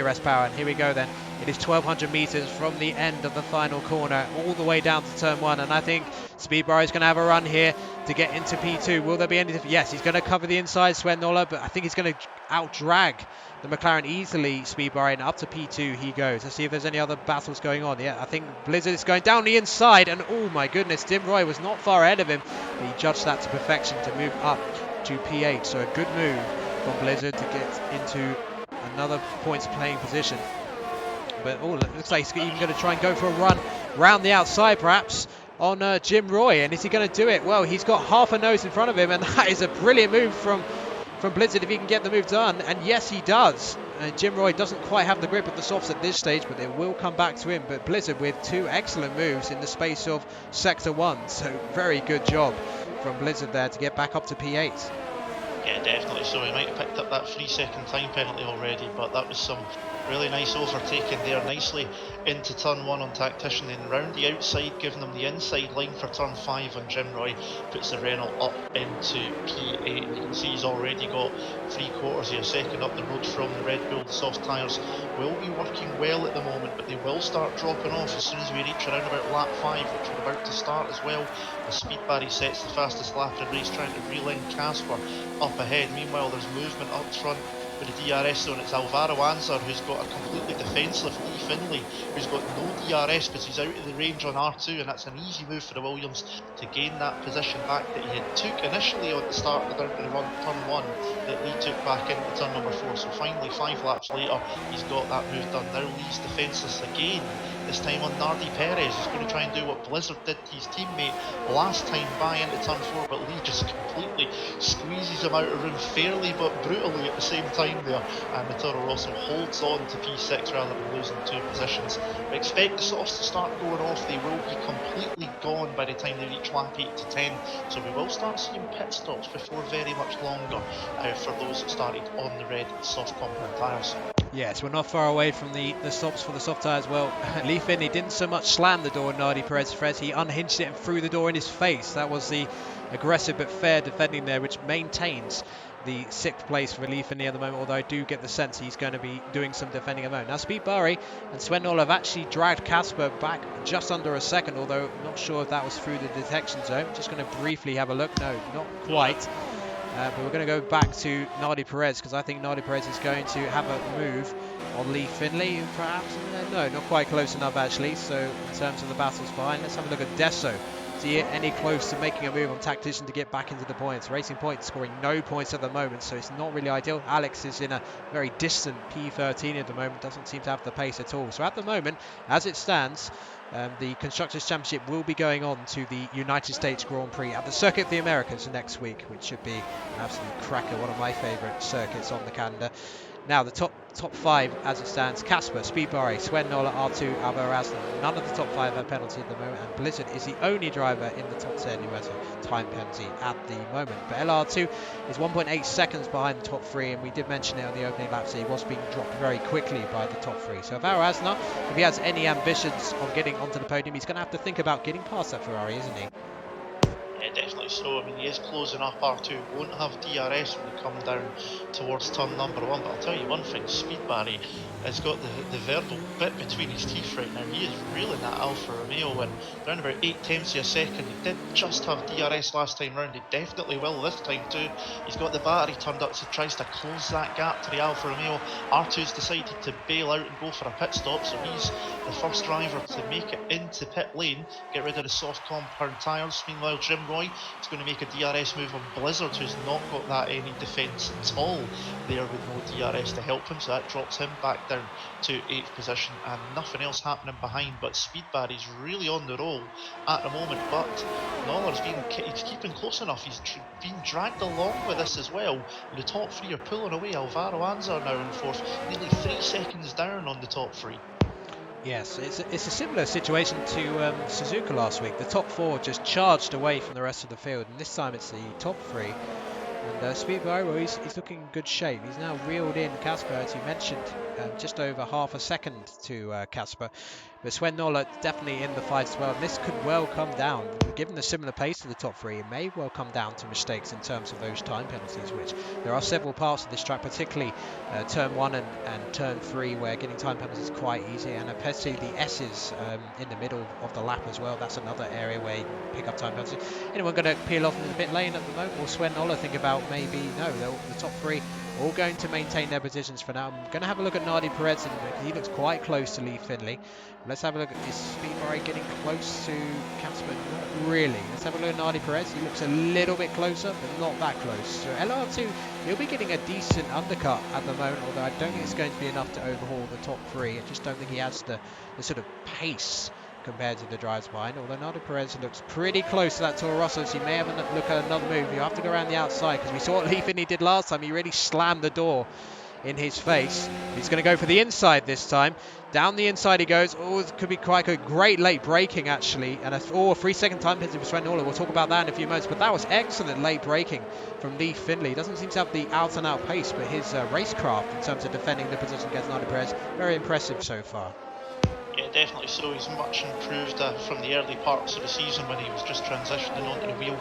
DRS power. And here we go then. It is 1,200 meters from the end of the final corner all the way down to turn 1, and I think Speedbar is going to have a run here to get into P2. Will there be any? Yes, he's going to cover the inside, Sven Noller, but I think he's going to out-drag the McLaren easily. Speedbar in up to P2 he goes. Let's see if there's any other battles going on. Yeah, I think Blizzard is going down the inside, and oh my goodness, Tim Roy was not far ahead of him, but he judged that to perfection to move up to P8. So a good move from Blizzard to get into another points playing position. But oh, it looks like he's even going to try and go for a run round the outside perhaps on Jim Roy. And is he going to do it? Well, he's got half a nose in front of him, and that is a brilliant move from Blizzard if he can get the move done. And yes, he does. Jim Roy doesn't quite have the grip of the softs at this stage, but it will come back to him. But Blizzard with 2 excellent moves in the space of Sector 1. So very good job from Blizzard there to get back up to P8. Yeah, definitely. So he might have picked up that 3-second time penalty already, but that was some really nice overtaking there, nicely into turn 1 on Tactician, then round the outside, giving them the inside line for turn 5 on Jim Roy, puts the Renault up into P8. You can see he's already got 3/4 of a second up the road from the Red Bull. The soft tyres will be working well at the moment, but they will start dropping off as soon as we reach around about lap 5, which we're about to start as well. The speed barrier sets the fastest lap in the race, trying to reel in Casper up ahead. Meanwhile, there's movement up front with the DRS zone. It's Alvaro Anzar who's got a completely defensive Lee Finlay, who's got no DRS, but he's out of the range on R2, and that's an easy move for the Williams to gain that position back that he had took initially on the start of the turn 1 that Lee took back into turn number 4. So finally, 5 laps later, he's got that move done. Now Lee's defenceless again, this time on Nardi Perez. He's going to try and do what Blizzard did to his teammate last time by into turn 4, but Lee just completely squeezes him out of room fairly but brutally at the same time there, and the Toro Rosso holds on to P6 rather than losing 2 positions. We expect the softs to start going off. They will be completely gone by the time they reach lap 8 to 10, so we will start seeing pit stops before very much longer for those that started on the red soft compound tyres. Yes, we're not far away from the stops for the soft tyres. Well, Lee Finlay didn't so much slam the door on Nardi Perez, he unhinged it and threw the door in his face. That was the aggressive but fair defending there, which maintains the 6th place for Lee Finlay at the moment, although I do get the sense he's going to be doing some defending at the moment. Now, Speed Barry and Sven Noller have actually dragged Casper back just under a second, although I'm not sure if that was through the detection zone. Just going to briefly have a look. No, not quite. But we're going to go back to Nardi Perez, because I think Nardi Perez is going to have a move on Lee Finlay, perhaps. No, not quite close enough actually. So in terms of the battles behind, let's have a look at Desso. Is he any close to making a move on Tactician to get back into the points? Racing Point scoring no points at the moment, so it's not really ideal. Alex is in a very distant P13 at the moment, doesn't seem to have the pace at all. So at the moment, as it stands, the Constructors Championship will be going on to the United States Grand Prix at the Circuit of the Americas next week, which should be an absolute cracker, one of my favourite circuits on the calendar. Now, the top 5 as it stands: Casper, Speed Barry, Sven Noller, R2, Alvaro Anzar. None of the top 5 have penalty at the moment, and Blizzard is the only driver in the top 10 who has a time penalty at the moment. But LR2 is 1.8 seconds behind the top 3, and we did mention it on the opening lap, so he was being dropped very quickly by the top 3. So Alvaro Anzar, if he has any ambitions of getting onto the podium, he's going to have to think about getting past that Ferrari, isn't he? Yeah, definitely so. I mean, he is closing up. R2 won't have DRS when they come down towards turn number 1, but I'll tell you one thing, Speed Barry has got the verbal bit between his teeth right now. He is reeling that Alfa Romeo in around about 8/10 of a second. He did just have DRS last time round, he definitely will this time too. He's got the battery turned up, so he tries to close that gap to the Alfa Romeo. R2's decided to bail out and go for a pit stop, so he's the first driver to make it into pit lane, get rid of the soft compound tyres. Meanwhile, Jim Roy is going to make a DRS move on Blizzard, who's not got that any defence at all there with no DRS to help him, so that drops him back down to 8th position, and nothing else happening behind. But Speed Barry's really on the roll at the moment, but Noller's he's keeping close enough. He's being dragged along with this as well. The top 3 are pulling away. Alvaro Anzar now in 4th, nearly 3 seconds down on the top 3. Yes, it's a similar situation to Suzuka last week. The top 4 just charged away from the rest of the field, and this time it's the top 3. And Speed Barry, well, he's looking in good shape. He's now reeled in Casper, as you mentioned, just over half a second to Casper. But Sven Nola definitely in the fight as well. And this could well come down, given the similar pace to the top three, it may well come down to mistakes in terms of those time penalties, which there are several parts of this track, particularly turn 1 and turn 3, where getting time penalties is quite easy, and especially the S's in the middle of the lap as well. That's another area where you can pick up time penalties. Anyone going to peel off into the pit lane at the moment? Or Sven Nola think about maybe, no, the top three all going to maintain their positions for now. I'm going to have a look at Nardi Perez, and he looks quite close to Lee Finley. Let's have a look at his speed bar getting close to Casper. Not really. Let's have a look at Nardi Perez. He looks a little bit closer, but not that close. So LR2, he'll be getting a decent undercut at the moment, although I don't think it's going to be enough to overhaul the top three. I just don't think he has the sort of pace compared to the drives behind, although Nardi Perez looks pretty close to that Toro Rosso, so you may have a look at another move. You have to go around the outside, because we saw what Lee Finley did last time. He really slammed the door in his face. He's going to go for the inside this time. Down the inside he goes. Oh, it could be quite good. Great late braking, actually. And a 3-second time penalty for Sven Nola. We'll talk about that in a few moments. But that was excellent late braking from Lee Finley. He doesn't seem to have the out-and-out pace, but his racecraft in terms of defending the position against Nardi Perez, very impressive so far. Yeah, definitely so. He's much improved from the early parts of the season when he was just transitioning onto the wheel.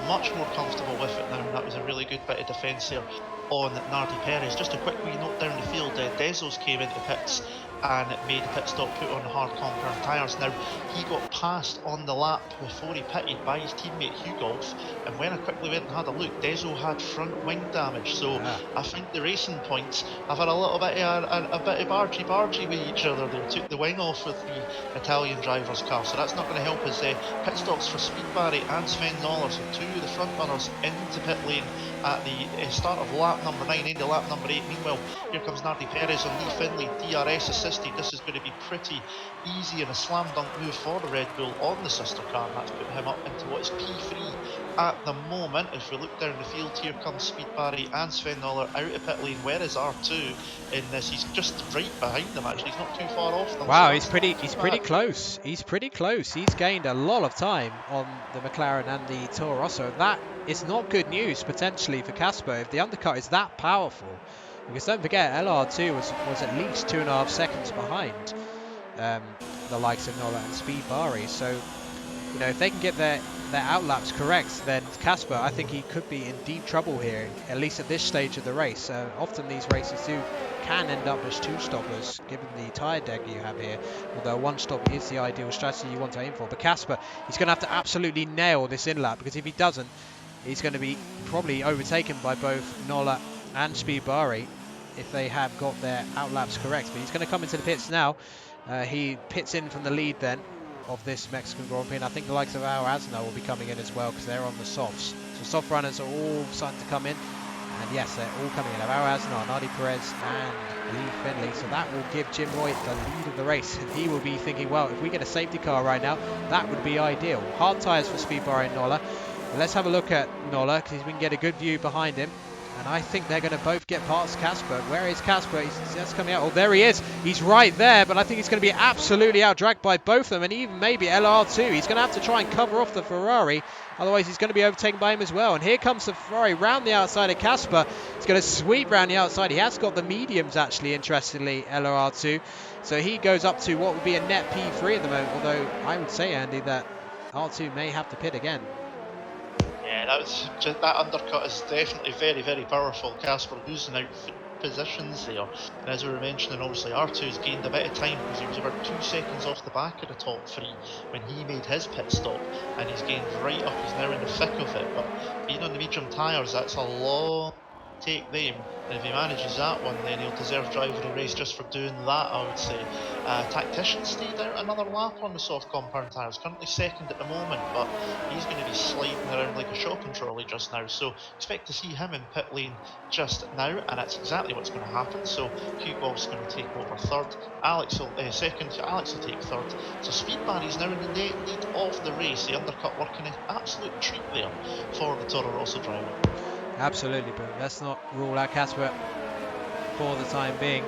Much more comfortable with it now, and that was a really good bit of defence there on Nardi Perez. Just a quick wee note down the field, Desos came into pits and made the pit stop, put on hard compound tyres. Now, he got passed on the lap before he pitted by his teammate Hugolf, and when I quickly went and had a look, Deso had front wing damage, so I think the racing points have had a little bit of a bit of bargy with each other. They took the wing off with the Italian driver's car, so that's not going to help us. Pit stops for Speed Barry and Sven Nola, so two of the front runners into pit lane at the start of lap number 9 into lap number 8. Meanwhile, here comes Nardi Perez on Lee Finley, DRS assisted. This is going to be pretty easy and a slam dunk move for the Red Bull on the sister car, and that's put him up into what is P3 at the moment. If we look down the field, here comes Speed Barry and Sven Nola out of pit lane. Where is R2 in this? He's just right behind them, actually. He's not too far off them. Wow, so he's pretty close. He's pretty close. He's gained a lot of time on the McLaren and the Toro Rosso. That is not good news potentially for Casper if the undercut is that powerful. Because don't forget, LR2 was at least 2.5 seconds behind the likes of Nola and Speed Barry. So, you know, if they can get their outlaps correct, then Casper, I think he could be in deep trouble here, at least at this stage of the race. Often these races can end up as 2-stoppers, given the tyre deck you have here, although 1 stop is the ideal strategy you want to aim for. But Casper, he's going to have to absolutely nail this in-lap, because if he doesn't, he's going to be probably overtaken by both Nola and Speed Barry if they have got their outlaps correct. But he's going to come into the pits now. He pits in from the lead then of this Mexican Grand Prix, and I think the likes of AOR Asno will be coming in as well, because they're on the softs. So soft runners are all starting to come in, and yes, they're all coming in. AOR Asno, Nardi Perez and Lee Finley. So that will give Jim Roy the lead of the race, and he will be thinking, well, if we get a safety car right now, that would be ideal. Hard tyres for Speed Barry and Nola. But let's have a look at Nola, because we can get a good view behind him. And I think they're going to both get past Casper. Where is Casper? He's just coming out. Oh, there he is. He's right there, but I think he's going to be absolutely out-dragged by both of them, and even maybe LR2. He's going to have to try and cover off the Ferrari. Otherwise, he's going to be overtaken by him as well. And here comes the Ferrari round the outside of Casper. He's going to sweep round the outside. He has got the mediums, actually, interestingly, LR2. So he goes up to what would be a net P3 at the moment, although I would say, Andy, that R2 may have to pit again. Yeah, that undercut is definitely very, very powerful. Casper losing out positions there. And as we were mentioning, obviously R2's gained a bit of time, because he was about 2 seconds off the back of the top 3 when he made his pit stop, and he's gained right up. He's now in the thick of it, but being on the medium tyres, that's a long take them, and if he manages that one, then he'll deserve driver of the race just for doing that, I would say. Tactician stayed out another lap on the soft compound tyres, currently second at the moment, but he's going to be sliding around like a shopping trolley just now, so expect to see him in pit lane just now, and that's exactly what's going to happen. So Hugh Wolf's going to take over third, Alex will second, Alex will take third, so Speed Barry's now in the net lead of the race. The undercut working an absolute treat there for the Toro Rosso driver. Absolutely, but let's not rule out Casper for the time being.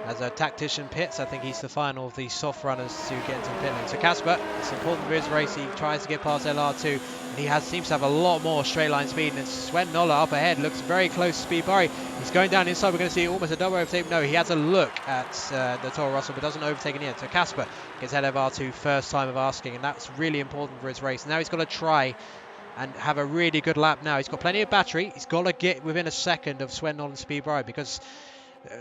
as a tactician pits. I think he's the final of the soft runners to get into the pit lane. So Casper, it's important for his race. He tries to get past LR2, and he seems to have a lot more straight line speed. And Sven Nola up ahead looks very close to Speed Barry. He's going down inside. We're going to see almost a double overtake. No, he has a look at the Toro Rosso, but doesn't overtake in the end. So Casper gets ahead of R2 first time of asking, and that's really important for his race. Now he's got to try and have a really good lap now. He's got plenty of battery. He's got to get within a second of Sven Nola and Speed Barry, because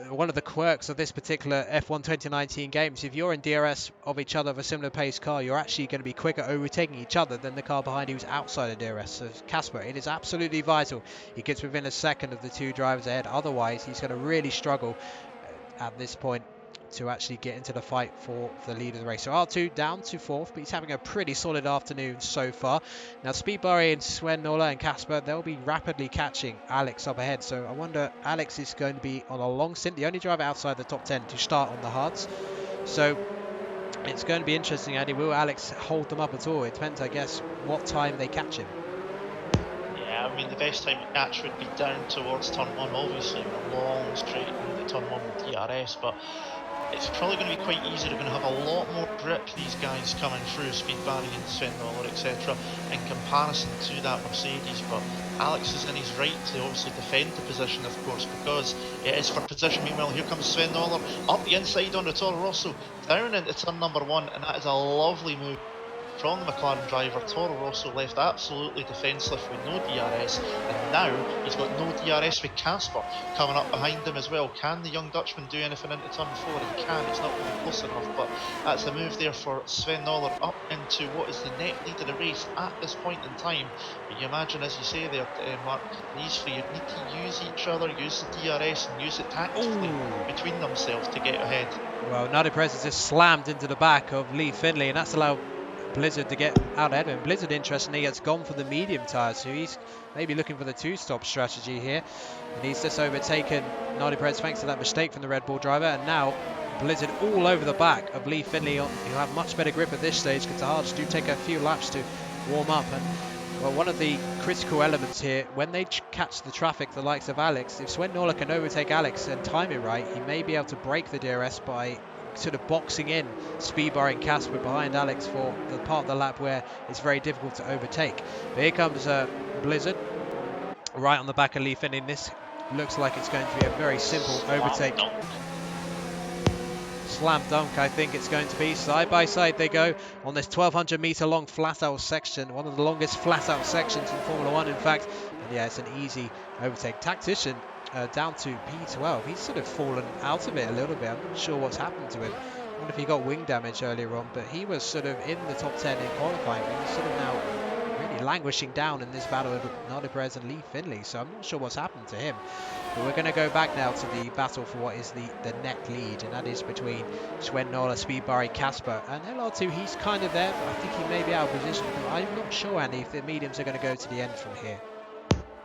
one of the quirks of this particular F1 2019 games, if you're in DRS of each other of a similar pace car, you're actually going to be quicker overtaking each other than the car behind who's outside of DRS. So Casper, it is absolutely vital he gets within a second of the two drivers ahead. Otherwise, he's going to really struggle at this point to actually get into the fight for the lead of the race. So R2 down to 4th, but he's having a pretty solid afternoon so far. Now Speed Barry and Sven Nola and Casper, they'll be rapidly catching Alex up ahead. So I wonder, Alex is going to be on a long stint, the only driver outside the top 10 to start on the hards. So it's going to be interesting, Andy. Will Alex hold them up at all? It depends, I guess, what time they catch him. Yeah, I mean, the best time to catch would be down towards turn 1, obviously, a long straight into turn 1 with DRS, but it's probably going to be quite easy. They're going to have a lot more grip, these guys coming through, Speed Barry and Sven Nola, etc., in comparison to that Mercedes. But Alex is in his right to obviously defend the position, of course, because it is for position. Meanwhile, here comes Sven Nola up the inside on the Toro Rosso, down into turn number 1, and that is a lovely move from the McLaren driver. Toro Rosso left absolutely defenceless with no DRS, and now he's got no DRS with Casper coming up behind him as well. Can the young Dutchman do anything into turn 4? He can. It's not really close enough, but that's a move there for Sven Nola up into what is the net lead of the race at this point in time. But you imagine, as you say there, Mark, these three need to use each other, use the DRS and use it tactically between themselves to get ahead. Well, Nadi Perez has just slammed into the back of Lee Finley, and that's allowed Blizzard to get out ahead of him. Blizzard, interestingly, has gone for the medium tyres, so he's maybe looking for the two-stop strategy here. And he's just overtaken Nadi Perez thanks to that mistake from the Red Bull driver. And now Blizzard all over the back of Lee Finley. He'll have much better grip at this stage because the hards do take a few laps to warm up. And well, one of the critical elements here, when they catch the traffic, the likes of Alex, if Sven Nola can overtake Alex and time it right, he may be able to break the DRS by sort of boxing in Speed Barry and Casper behind Alex for the part of the lap where it's very difficult to overtake. But here comes Blizzard right on the back of Lee Finley. This looks like it's going to be a very simple overtake. Slam dunk, I think it's going to be. Side by side they go on this 1200 meter long flat out section, one of the longest flat out sections in Formula 1 in fact. And yeah, it's an easy overtake. Tactician down to P12. He's sort of fallen out of it a little bit. I'm not sure what's happened to him. I wonder if he got wing damage earlier on, but he was sort of in the top 10 in qualifying. But he's sort of now really languishing down in this battle with Nadi Perez and Lee Finley, so I'm not sure what's happened to him. But we're going to go back now to the battle for what is the net lead, and that is between Sven Nola, Speed Barry, Casper, and LR2. He's kind of there, but I think he may be out of position. But I'm not sure, Andy, if the mediums are going to go to the end from here.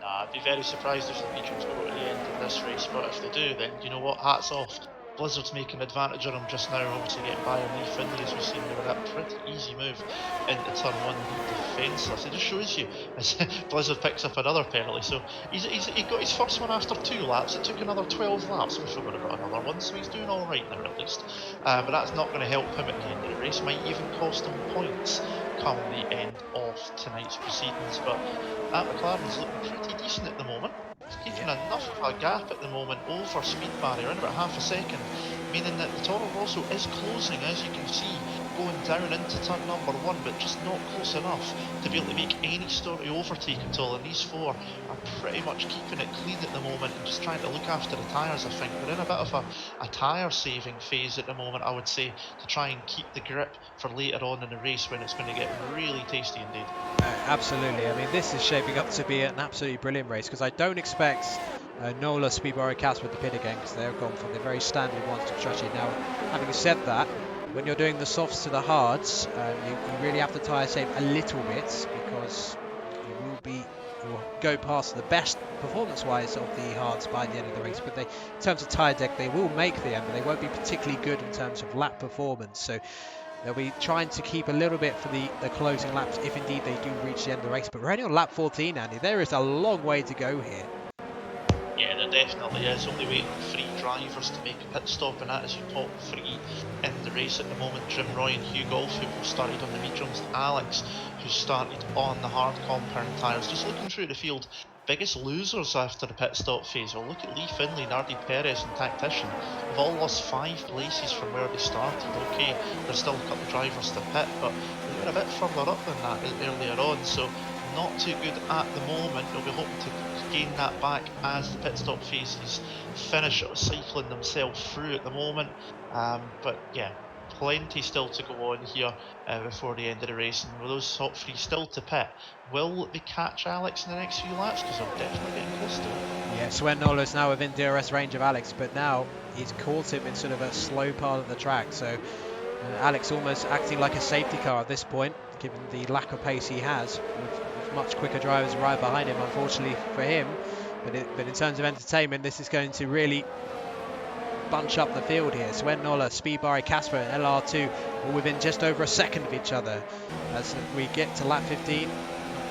I'd be very surprised if the mediums go to the end of this race, but if they do, then you know what, hats off. Blizzard's making advantage of them just now, obviously getting by on Lee Finley, as we've seen there with that pretty easy move into turn 1, defenceless. It just shows you as Blizzard picks up another penalty. So he got his first one after 2 laps. It took another 12 laps before we got another one, so he's doing alright now at least. But that's not going to help him at the end of the race. Might even cost him points come the end of tonight's proceedings. But that McLaren's looking pretty decent at the moment. It's keeping enough of a gap at the moment over Speed Barry, around about half a second, meaning that the Toro Rosso is closing, as you can see, going down into turn number 1, but just not close enough to be able to make any sort of overtake at all. And these 4 are pretty much keeping it clean at the moment and just trying to look after the tyres. I think they're in a bit of a tyre saving phase at the moment, I would say, to try and keep the grip for later on in the race when it's going to get really tasty indeed. Absolutely. I mean, this is shaping up to be an absolutely brilliant race, because I don't expect Nola, Speed Barry, Casper to pit again, because they've gone for the very standard one-stop strategy. Now, having said that, when you're doing the softs to the hards, you really have to tyre save a little bit, because you will go past the best performance-wise of the hards by the end of the race. But in terms of tyre deck, they will make the end, but they won't be particularly good in terms of lap performance. So they'll be trying to keep a little bit for the closing laps, if indeed they do reach the end of the race. But we're only on lap 14, Andy. There is a long way to go here. Yeah, there definitely is. Only waiting for 3 drivers to make a pit stop, and that is your top 3 in the race at the moment. Jim Roy and Hugh Golf, who both started on the mediums, Alex, who started on the hard compound tyres. Just looking through the field, biggest losers after the pit stop phase. Well, look at Lee Finlay, Nardi Perez and Tactician. They've all lost 5 places from where they started. Okay, there's still a couple of drivers to pit, but they were a bit further up than that earlier on, so not too good at the moment. They'll be hoping to gain that back as the pit stop phases finish cycling themselves through at the moment. But yeah, plenty still to go on here before the end of the race, and with those top 3 still to pit, will they catch Alex in the next few laps? Because they're definitely getting close to it. Yeah, Sven Nola's now within DRS range of Alex, but now he's caught him in sort of a slow part of the track, so Alex almost acting like a safety car at this point, given the lack of pace he has, with much quicker drivers right behind him, unfortunately for him. But in terms of entertainment, this is going to really bunch up the field here. Sven Nola, Speedbarry, Casper and LR2 all within just over a second of each other. As we get to lap 15,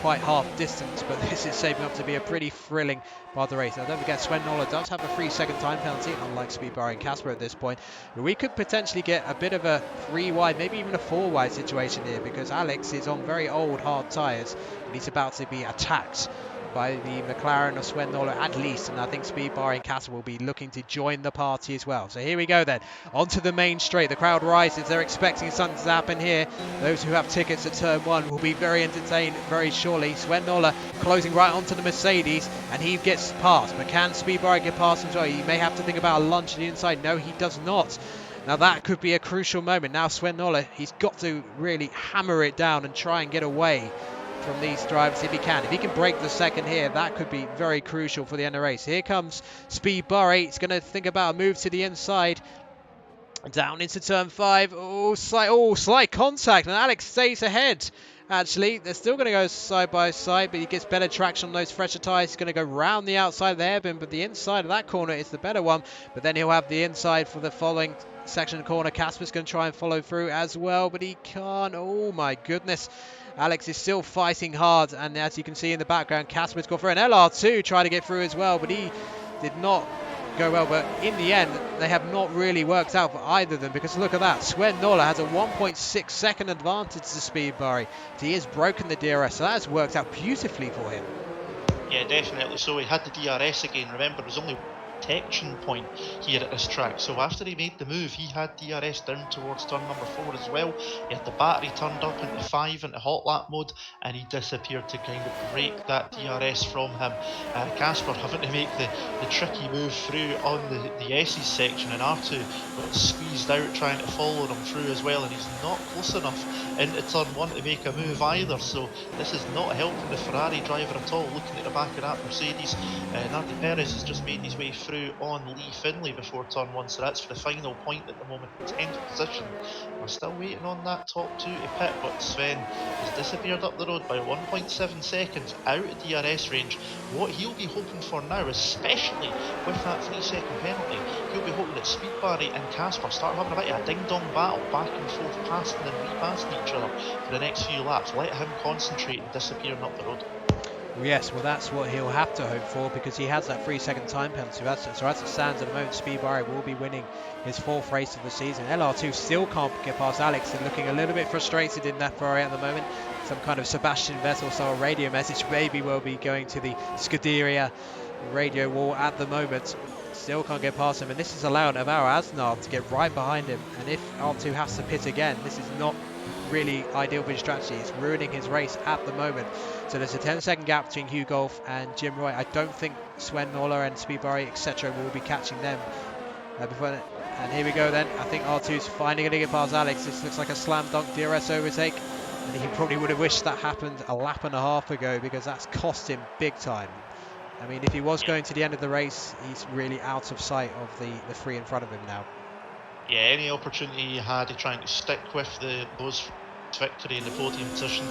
quite half distance, but this is shaping up to be a pretty thrilling part of the race. Now don't forget, Sven Nola does have a 3-second time penalty, unlike Speedbarry and Casper at this point. But we could potentially get a bit of a 3 wide, maybe even a 4 wide situation here, because Alex is on very old hard tyres and he's about to be attacked by the McLaren of Sven Nola at least, and I think Speedbarry and Casper will be looking to join the party as well. So here we go then, onto the main straight. The crowd rises, they're expecting something to happen here. Those who have tickets at turn 1 will be very entertained very shortly. Sven Nola closing right onto the Mercedes, and he gets past. But can Speedbarry get past him as well? He may have to think about a lunge to the inside. No, he does not. Now that could be a crucial moment. Now Sven Nola, he's got to really hammer it down and try and get away from these drivers if he can. If he can break the second here, that could be very crucial for the end of the race. Here comes Speedbarry. He's going to think about a move to the inside. Down into turn 5. Slight contact, and Alex stays ahead. Actually, they're still going to go side by side, but he gets better traction on those fresher tyres. He's going to go round the outside of the hairpin, but the inside of that corner is the better one. But then he'll have the inside for the following section of the corner. Casper's going to try and follow through as well, but he can't. Oh my goodness. Alex is still fighting hard, and as you can see in the background, Casper's gone for an LR2 trying to get through as well, but he did not go well. But in the end, they have not really worked out for either of them, because look at that. Sven Nola has a 1.6 second advantage to Speedbarry. He has broken the DRS, so that has worked out beautifully for him. Yeah, definitely. So he had the DRS again. Remember, there's only protection point here at this track, so after he made the move, he had DRS down towards turn number 4 as well. He had the battery turned up into 5 into hot lap mode, and he disappeared to kind of break that DRS from him. Casper having to make the tricky move through on the S's section, and R2 got squeezed out trying to follow them through as well, and he's not close enough into turn 1 to make a move either, so this is not helping the Ferrari driver at all. Looking at the back of that Mercedes, Nardi Perez has just made his way through on Lee Finlay before turn 1, so that's for the final point at the moment, 10th position. We're still waiting on that top 2 to pit, but Sven has disappeared up the road by 1.7 seconds out of DRS range. What he'll be hoping for now, especially with that 3-second penalty, he'll be hoping that Speedbarry and Casper start having a bit of a ding-dong battle back and forth, passing and repassing each other for the next few laps. Let him concentrate and disappearing up the road. Yes, well that's what he'll have to hope for, because he has that 3-second time penalty. So as it stands at the moment, Speedbarry will be winning his 4th race of the season. LR2 still can't get past Alex, and looking a little bit frustrated in that Ferrari at the moment. Some kind of Sebastian Vettel style radio message maybe will be going to the Scuderia radio wall at the moment. Still can't get past him, and this is allowing Alvaro Asnar to get right behind him. And if R2 has to pit again, this is not really ideal for his strategy. It's ruining his race at the moment. So there's a 10-second gap between Hugh Golf and Jim Roy. I don't think Sven Nola and Speedbarry, etc. will be catching them. And here we go then. I think R2's finally going to get past Alex. This looks like a slam dunk DRS overtake. And he probably would have wished that happened a lap and a half ago, because that's cost him big time. I mean, if he was going to the end of the race, he's really out of sight of the 3 in front of him now. Yeah, any opportunity he had of trying to stick with those victory in the podium position,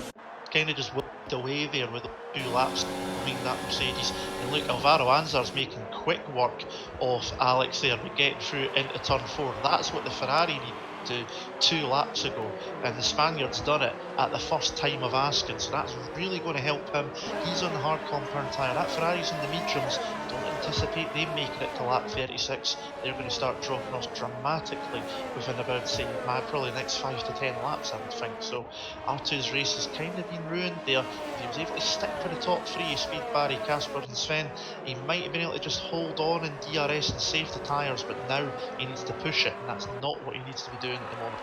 kind of just whipped away there with 2 laps behind that Mercedes. And look, Alvaro Anzar's making quick work of Alex there, but getting through into turn 4. That's what the Ferrari needed to 2 laps ago, and the Spaniard's done it at the first time of asking, so that's really going to help him. He's on the hard compound tyre, that Ferrari's in the mediums. Don't let him anticipate them making it to lap 36. They're going to start dropping off dramatically within about, say, probably the next 5 to 10 laps, I would think. So R2's race has kind of been ruined there. If he was able to stick for the top three, Speed Barry, Casper and Sven, he might have been able to just hold on in DRS and save the tyres, but now he needs to push it, and that's not what he needs to be doing at the moment.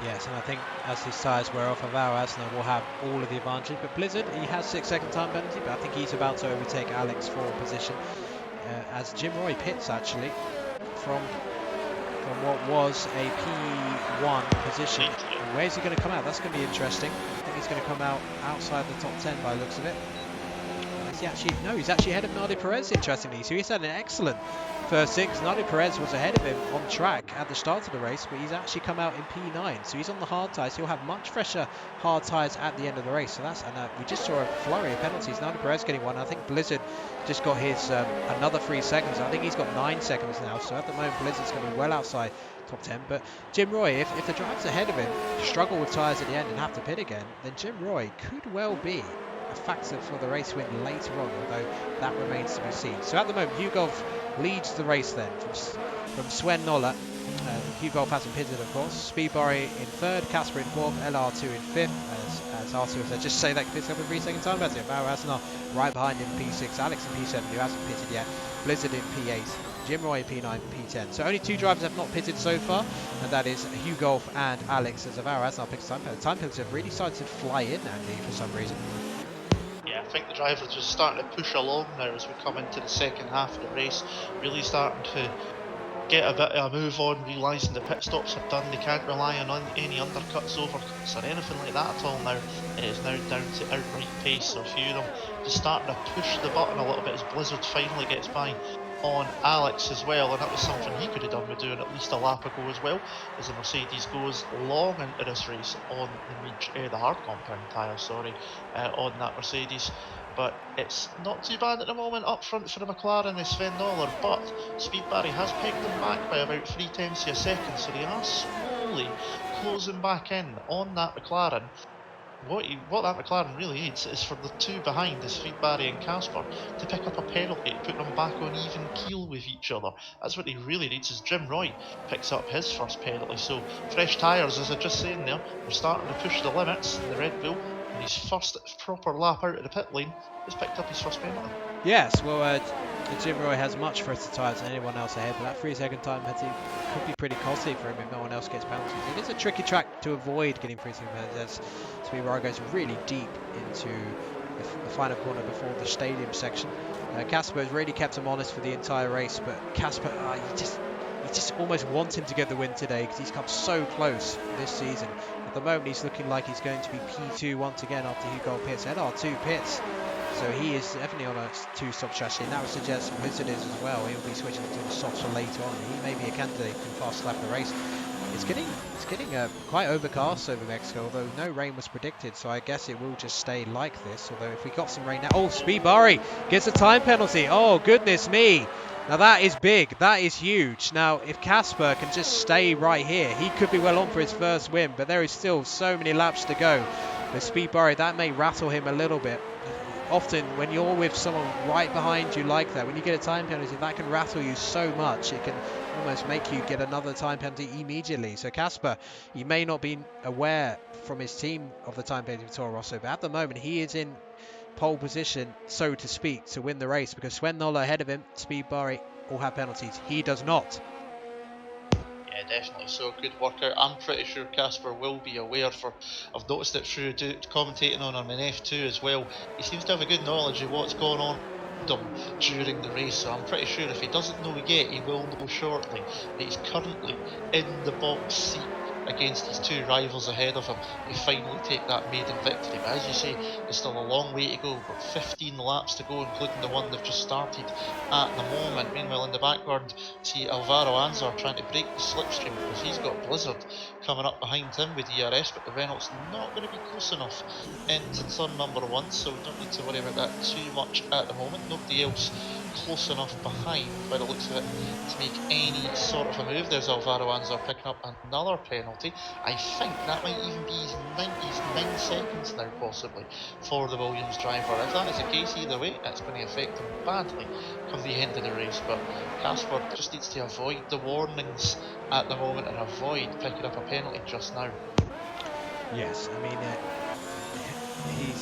Yes, and I think as his tyres wear off, Alvaro Asna will have all of the advantage. But Blizzard, he has 6-second time penalty, but I think he's about to overtake Alex for position. As Jim Roy pits actually from what was a P1 position. And where's he going to come out? That's going to be interesting. I think he's going to come out outside the top 10 by the looks of it. Is he actually? No, he's actually ahead of Nardi Perez, interestingly. So he's had an excellent first 6. Nardi Perez was ahead of him on track at the start of the race, but he's actually come out in P9. So he's on the hard tyres. He'll have much fresher hard tyres at the end of the race. So that's, and we just saw a flurry of penalties. Nardi Perez getting one. I think Blizzard just got his another 3 seconds. I think he's got 9 seconds now. So at the moment, Blizzard's going to be well outside top 10. But Jim Roy, if the drivers ahead of him struggle with tyres at the end and have to pit again, then Jim Roy could well be a factor for the race win later on, although that remains to be seen. So at the moment, Hugolf leads the race then from Sven Noller. Hugolf hasn't pitted, of course. Speedbarry in 3rd, Casper in 4th, LR2 in 5th. As Arthur said, just say that picks up a 3-second time penalty. Barrow Asnar right behind in P6, Alex in P7 who hasn't pitted yet, Blizzard in P8, Jim Roy in P9, P10. So only 2 drivers have not pitted so far, and that is Hugolf and Alex, as Alvaro Asnar picks time penalty. Time penalties have really started to fly in, Andy, for some reason. I think the drivers are just starting to push along now as we come into the second half of the race, really starting to get a bit of a move on, realising the pit stops are done. They can't rely on any undercuts, overcuts or anything like that at all now. It is now down to outright pace, so a few of them just starting to push the button a little bit as Blizzard finally gets by on Alex as well, and that was something he could have done with doing at least a lap ago as well, as the Mercedes goes long into this race on the hard compound tyre, on that Mercedes. But it's not too bad at the moment up front for the McLaren is Sven Noller, but Speed Barry has pegged them back by about 0.3 of a second, so they are slowly closing back in on that McLaren. What that McLaren really needs is for the 2 behind, Speed Barry and Casper, to pick up a penalty to put them back on even keel with each other. That's what he really needs, is Jim Roy picks up his first penalty. So fresh tyres, as I just saying there, they're starting to push the limits in the Red Bull, and his first proper lap out of the pit lane has picked up his first penalty. Yes, well, Jim Roy has much fresher tyres than anyone else ahead, but that 3-second time penalty could be pretty costly for him if no one else gets penalties. It is a tricky track to avoid getting 3-second penalties, as Speedbarry goes really deep into the final corner before the stadium section. Casper has really kept him honest for the entire race, but Casper, you just almost want him to get the win today because he's come so close this season. At the moment, he's looking like he's going to be P2 once again after Hugo pits, LR2 pits. So he is definitely on a 2-stop strategy, and that would suggest Blizzard is as well. He'll be switching to the softs for later on. He may be a candidate for the fast lap of the race. It's getting quite overcast over Mexico, although no rain was predicted, so I guess it will just stay like this. Although if we got some rain now, oh, Speedbarry gets a time penalty. Oh goodness me! Now that is big, that is huge. Now if Casper can just stay right here, he could be well on for his first win, but there is still so many laps to go. With Speedbarry, that may rattle him a little bit. Often when you're with someone right behind you like that, when you get a time penalty, that can rattle you so much. It can almost make you get another time penalty immediately. So Casper, he may not be aware from his team of the time penalty for Toro Rosso, but at the moment he is in pole position, so to speak, to win the race, because Sven Noller ahead of him, Speedbarry all have penalties. He does not. Yeah, definitely. So good work out. I'm pretty sure Casper will be aware. I've noticed it through commentating on him in F2 as well. He seems to have a good knowledge of what's going on during the race, so I'm pretty sure if he doesn't know yet, he will know shortly that he's currently in the box seat against his 2 rivals ahead of him. They finally take that maiden victory, but as you say, there's still a long way to go. We've got 15 laps to go, including the one they've just started at the moment. Meanwhile, in the background, see Alvaro Anzar trying to break the slipstream because he's got Blizzard coming up behind him with DRS, but the Renault's not going to be close enough into turn number 1, so we don't need to worry about that too much at the moment. Nobody else close enough behind, by the looks of it, to make any sort of a move. There's Alvaro Anzar picking up another penalty. I think that might even be his 9 seconds now, possibly, for the Williams driver. If that is the case, either way, it's going to affect him badly come the end of the race. But Casper just needs to avoid the warnings at the moment and avoid picking up a penalty just now. Yes, I mean,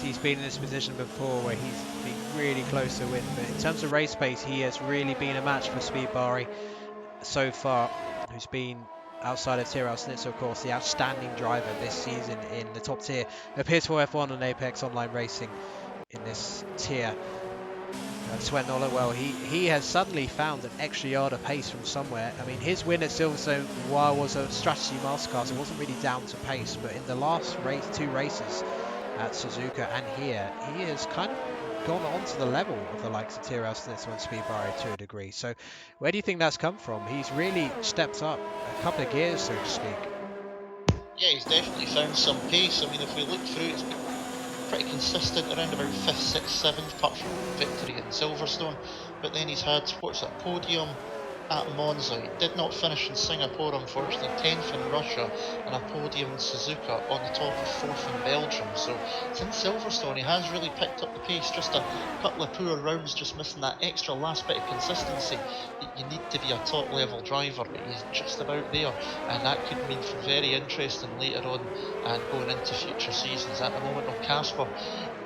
he's been in this position before where he's been really close to win, but in terms of race pace, he has really been a match for Speedbari so far, who's been outside of Tyrrell Snitzer, of course, the outstanding driver this season in the top tier of PS4 F1 and Apex Online Racing in this tier. Sven Noller, well, he has suddenly found an extra yard of pace from somewhere. I mean, his win at Silverstone, while was a strategy masterclass, it wasn't really down to pace, but in the last two races at Suzuka and here, he has kind of gone on to the level of the likes of Tyrrell Snitzer and Speedbari to a degree. So where do you think that's come from? He's really stepped up a couple of gears, so to speak. Yeah, he's definitely found some pace. I mean, if we look through, it's been pretty consistent around about 5th, 6th, 7th, apart from victory in Silverstone. But then he's had, what's that, podium at Monza. He did not finish in Singapore, unfortunately, 10th in Russia, and a podium in Suzuka on the top of 4th in Belgium. So since Silverstone, he has really picked up the pace. Just a couple of poor rounds, just missing that extra last bit of consistency that you need to be a top level driver, but he's just about there, and that could mean for very interesting later on and going into future seasons. At the moment on Casper,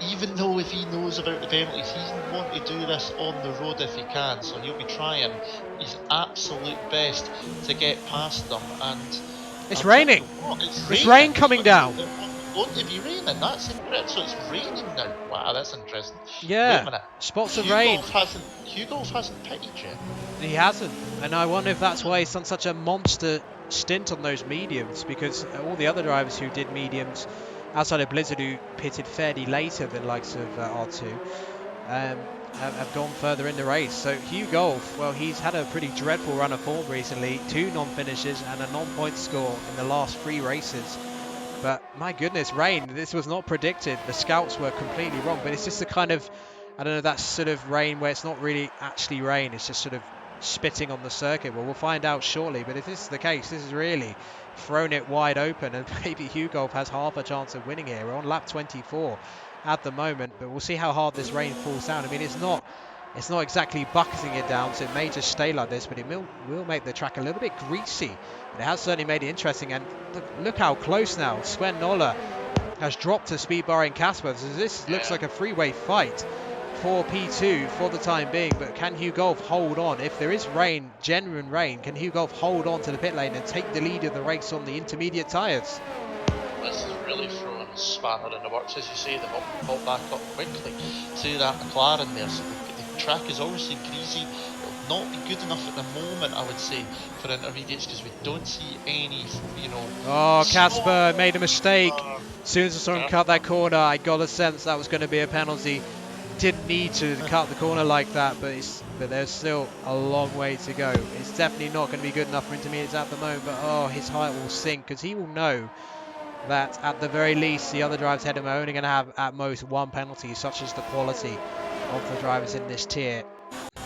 even though if he knows about the penalties, he's want to do this on the road if he can, so he'll be trying his absolute best to get past them. And it's raining. It's rain coming down. It's going to be raining. That's incredible. So it's raining now. Wow, that's interesting. Yeah. Wait a minute. Spots of rain. Hugolf hasn't pitted yet. He hasn't, and I wonder if that's why he's done such a monster stint on those mediums, because all the other drivers who did mediums outside of Blizzard, who pitted fairly later than likes of R2, have gone further in the race. So Hugolf, well, he's had a pretty dreadful run of form recently, 2 non-finishes and a non-point score in the last 3 races. But my goodness, rain, this was not predicted. The scouts were completely wrong, but it's just the kind of, I don't know, that sort of rain where it's not really actually rain, it's just sort of spitting on the circuit. Well, we'll find out shortly, but if this is the case, this has really thrown it wide open, and maybe Hugolf has half a chance of winning here. We're on lap 24 at the moment, but we'll see how hard this rain falls down. I mean, it's not exactly bucketing it down, so it may just stay like this, but it will make the track a little bit greasy. But it has certainly made it interesting, and look how close now. Sven Noller has dropped to Speedbari and Casper, so this looks like a three-way fight for P2 for the time being. But can Hugolf hold on? If there is rain, genuine rain, can Hugolf hold on to the pit lane and take the lead of the race on the intermediate tyres? This is really throwing a spanner in the works, as you say. They've all back up quickly to that McLaren there, so the track is obviously greasy. It'll not be good enough at the moment, I would say, for intermediates, because we don't see any, you know... Oh, Casper made a mistake. As soon as I saw him cut that corner, I got a sense that was going to be a penalty. Didn't need to cut the corner like that, but there's still a long way to go. It's definitely not going to be good enough for intermediates at the moment, but oh, his heart will sink, because he will know that at the very least the other drivers ahead of him are only going to have at most 1 penalty, such as the quality of the drivers in this tier.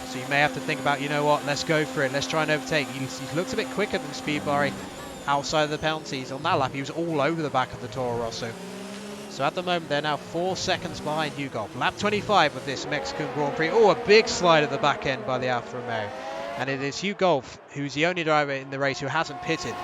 So you may have to think about, you know what, let's go for it, let's try and overtake. He's looked a bit quicker than Speedbari outside of the penalties. On that lap he was all over the back of the Toro Rosso. So at the moment they're now 4 seconds behind Hugolf. Lap 25 of this Mexican Grand Prix. Oh, a big slide at the back end by the Alfa Romeo. And it is Hugolf who's the only driver in the race who hasn't pitted.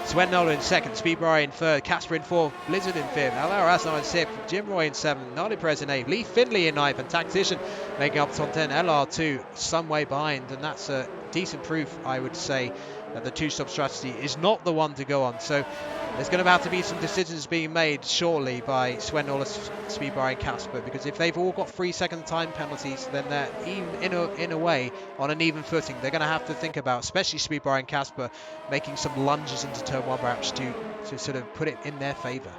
Sven Noller in 2nd, Speedbari in 3rd, Casper in 4th, Blizzard in 5th, Alvaro Anzar in 6th, Jim Roy in 7th, Nolly Perez in 8th, Lee Finley in 9th, and Tactician making up top 10, LR2 some way behind, and that's a decent proof, I would say, that the 2-stop strategy is not the one to go on. So there's going to have to be some decisions being made shortly by Sven Noller, Speedbari and Casper, because if they've all got 3-second time penalties, then they're even in a way on an even footing. They're going to have to think about, especially Speedbari and Casper, making some lunges into turn 1 perhaps to sort of put it in their favour.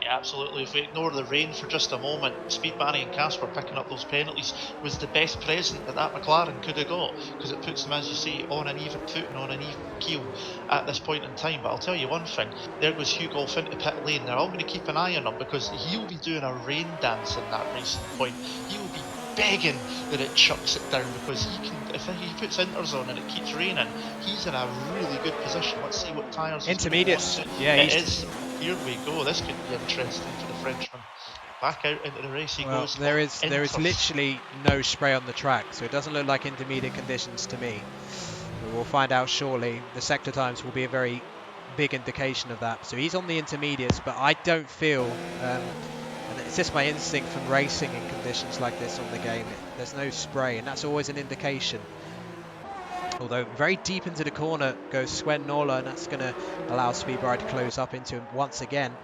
Yeah, absolutely. If we ignore the rain for just a moment, Speed Barry and Casper picking up those penalties was the best present that McLaren could have got, because it puts them, as you say, on an even footing, on an even keel at this point in time. But I'll tell you one thing, there goes Hugh Golf into pit lane. They're all going to keep an eye on him, because he'll be doing a rain dance in that racing point. He'll be begging that it chucks it down, because he can, if he puts inters on and it keeps raining, he's in a really good position. Let's see what tyres intermediates. Yeah, it is. Here we go. This could be interesting for the Frenchman. Back out into the race he goes. There is literally no spray on the track, so it doesn't look like intermediate conditions to me. But we'll find out shortly. The sector times will be a very big indication of that. So he's on the intermediates, but I don't feel, and it's just my instinct from racing in conditions like this on the game, there's no spray, and that's always an indication. Although very deep into the corner goes Sven Norla, and that's going to allow Speedbar to close up into him once again.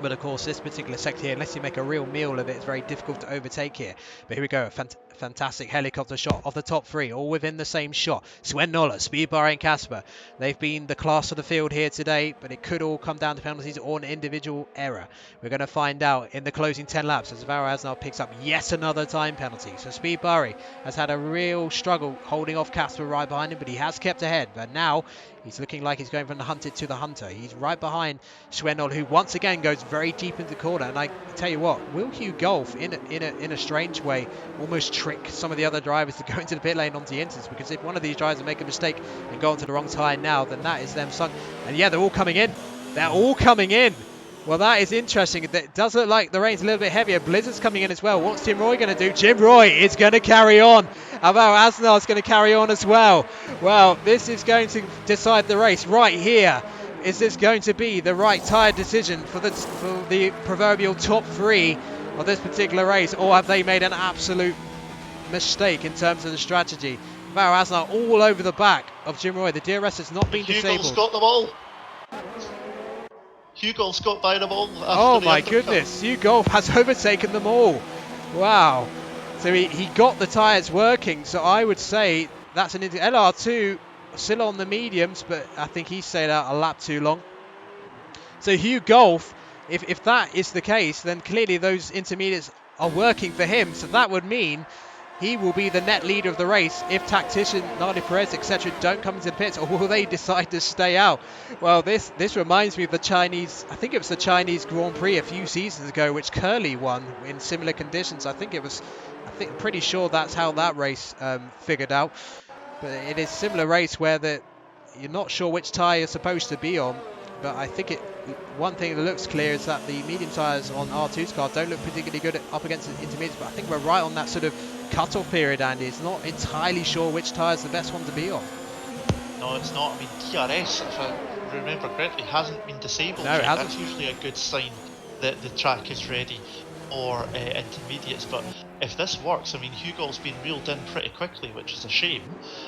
But of course, this particular sector here, unless you make a real meal of it, it's very difficult to overtake here. But here we go, a fantastic helicopter shot of the top three, all within the same shot. Sven Noller, Speedbar and Casper, they've been the class of the field here today, but it could all come down to penalties or an individual error. We're going to find out in the closing 10 laps as Varaz now picks up yet another time penalty. So Speedbar has had a real struggle holding off Casper right behind him, but he has kept ahead. But now he's looking like he's going from the hunted to the hunter. He's right behind Sven Noller, who once again goes very deep into the corner. And I tell you what, will Hugh Golf, in a strange way, almost trick some of the other drivers to go into the pit lane onto the inters? Because if one of these drivers make a mistake and go onto the wrong tyre now, then that is them sunk. And yeah, they're all coming in. They're all coming in. Well, that is interesting. It does look like the rain's a little bit heavier. Blizzard's coming in as well. What's Jim Roy going to do? Jim Roy is going to carry on. Alvaro Asnar's going to carry on as well. Well, this is going to decide the race right here. Is this going to be the right tyre decision for the proverbial top three of this particular race, or have they made an absolute mistake in terms of the strategy? Alvaro Asnar all over the back of Jim Roy. The DRS has not been disabled. Hugo's got the ball. Hugo's got by the ball. Oh my goodness, Hugo has overtaken them all. Wow. So he got the tyres working, so I would say that's an LR2 still on the mediums, but I think he stayed out a lap too long. So Hugh Golf, if that is the case, then clearly those intermediates are working for him, so that would mean he will be the net leader of the race if tactician Nardi Perez, etc. don't come into the pits, or will they decide to stay out? Well, this reminds me of the Chinese, I think it was the Chinese Grand Prix a few seasons ago, which Curly won in similar conditions. I'm pretty sure that's how that race figured out. But it is a similar race where you're not sure which tyre you're supposed to be on. But I think one thing that looks clear is that the medium tyres on R2's car don't look particularly good up against the intermediates. But I think we're right on that sort of cut-off period, Andy. It's not entirely sure which tyre is the best one to be on. No, it's not. I mean, DRS, if I remember correctly, hasn't been disabled. No, it hasn't. That's usually a good sign that the track is ready for intermediates. But if this works, I mean, Hugo's been reeled in pretty quickly, which is a shame,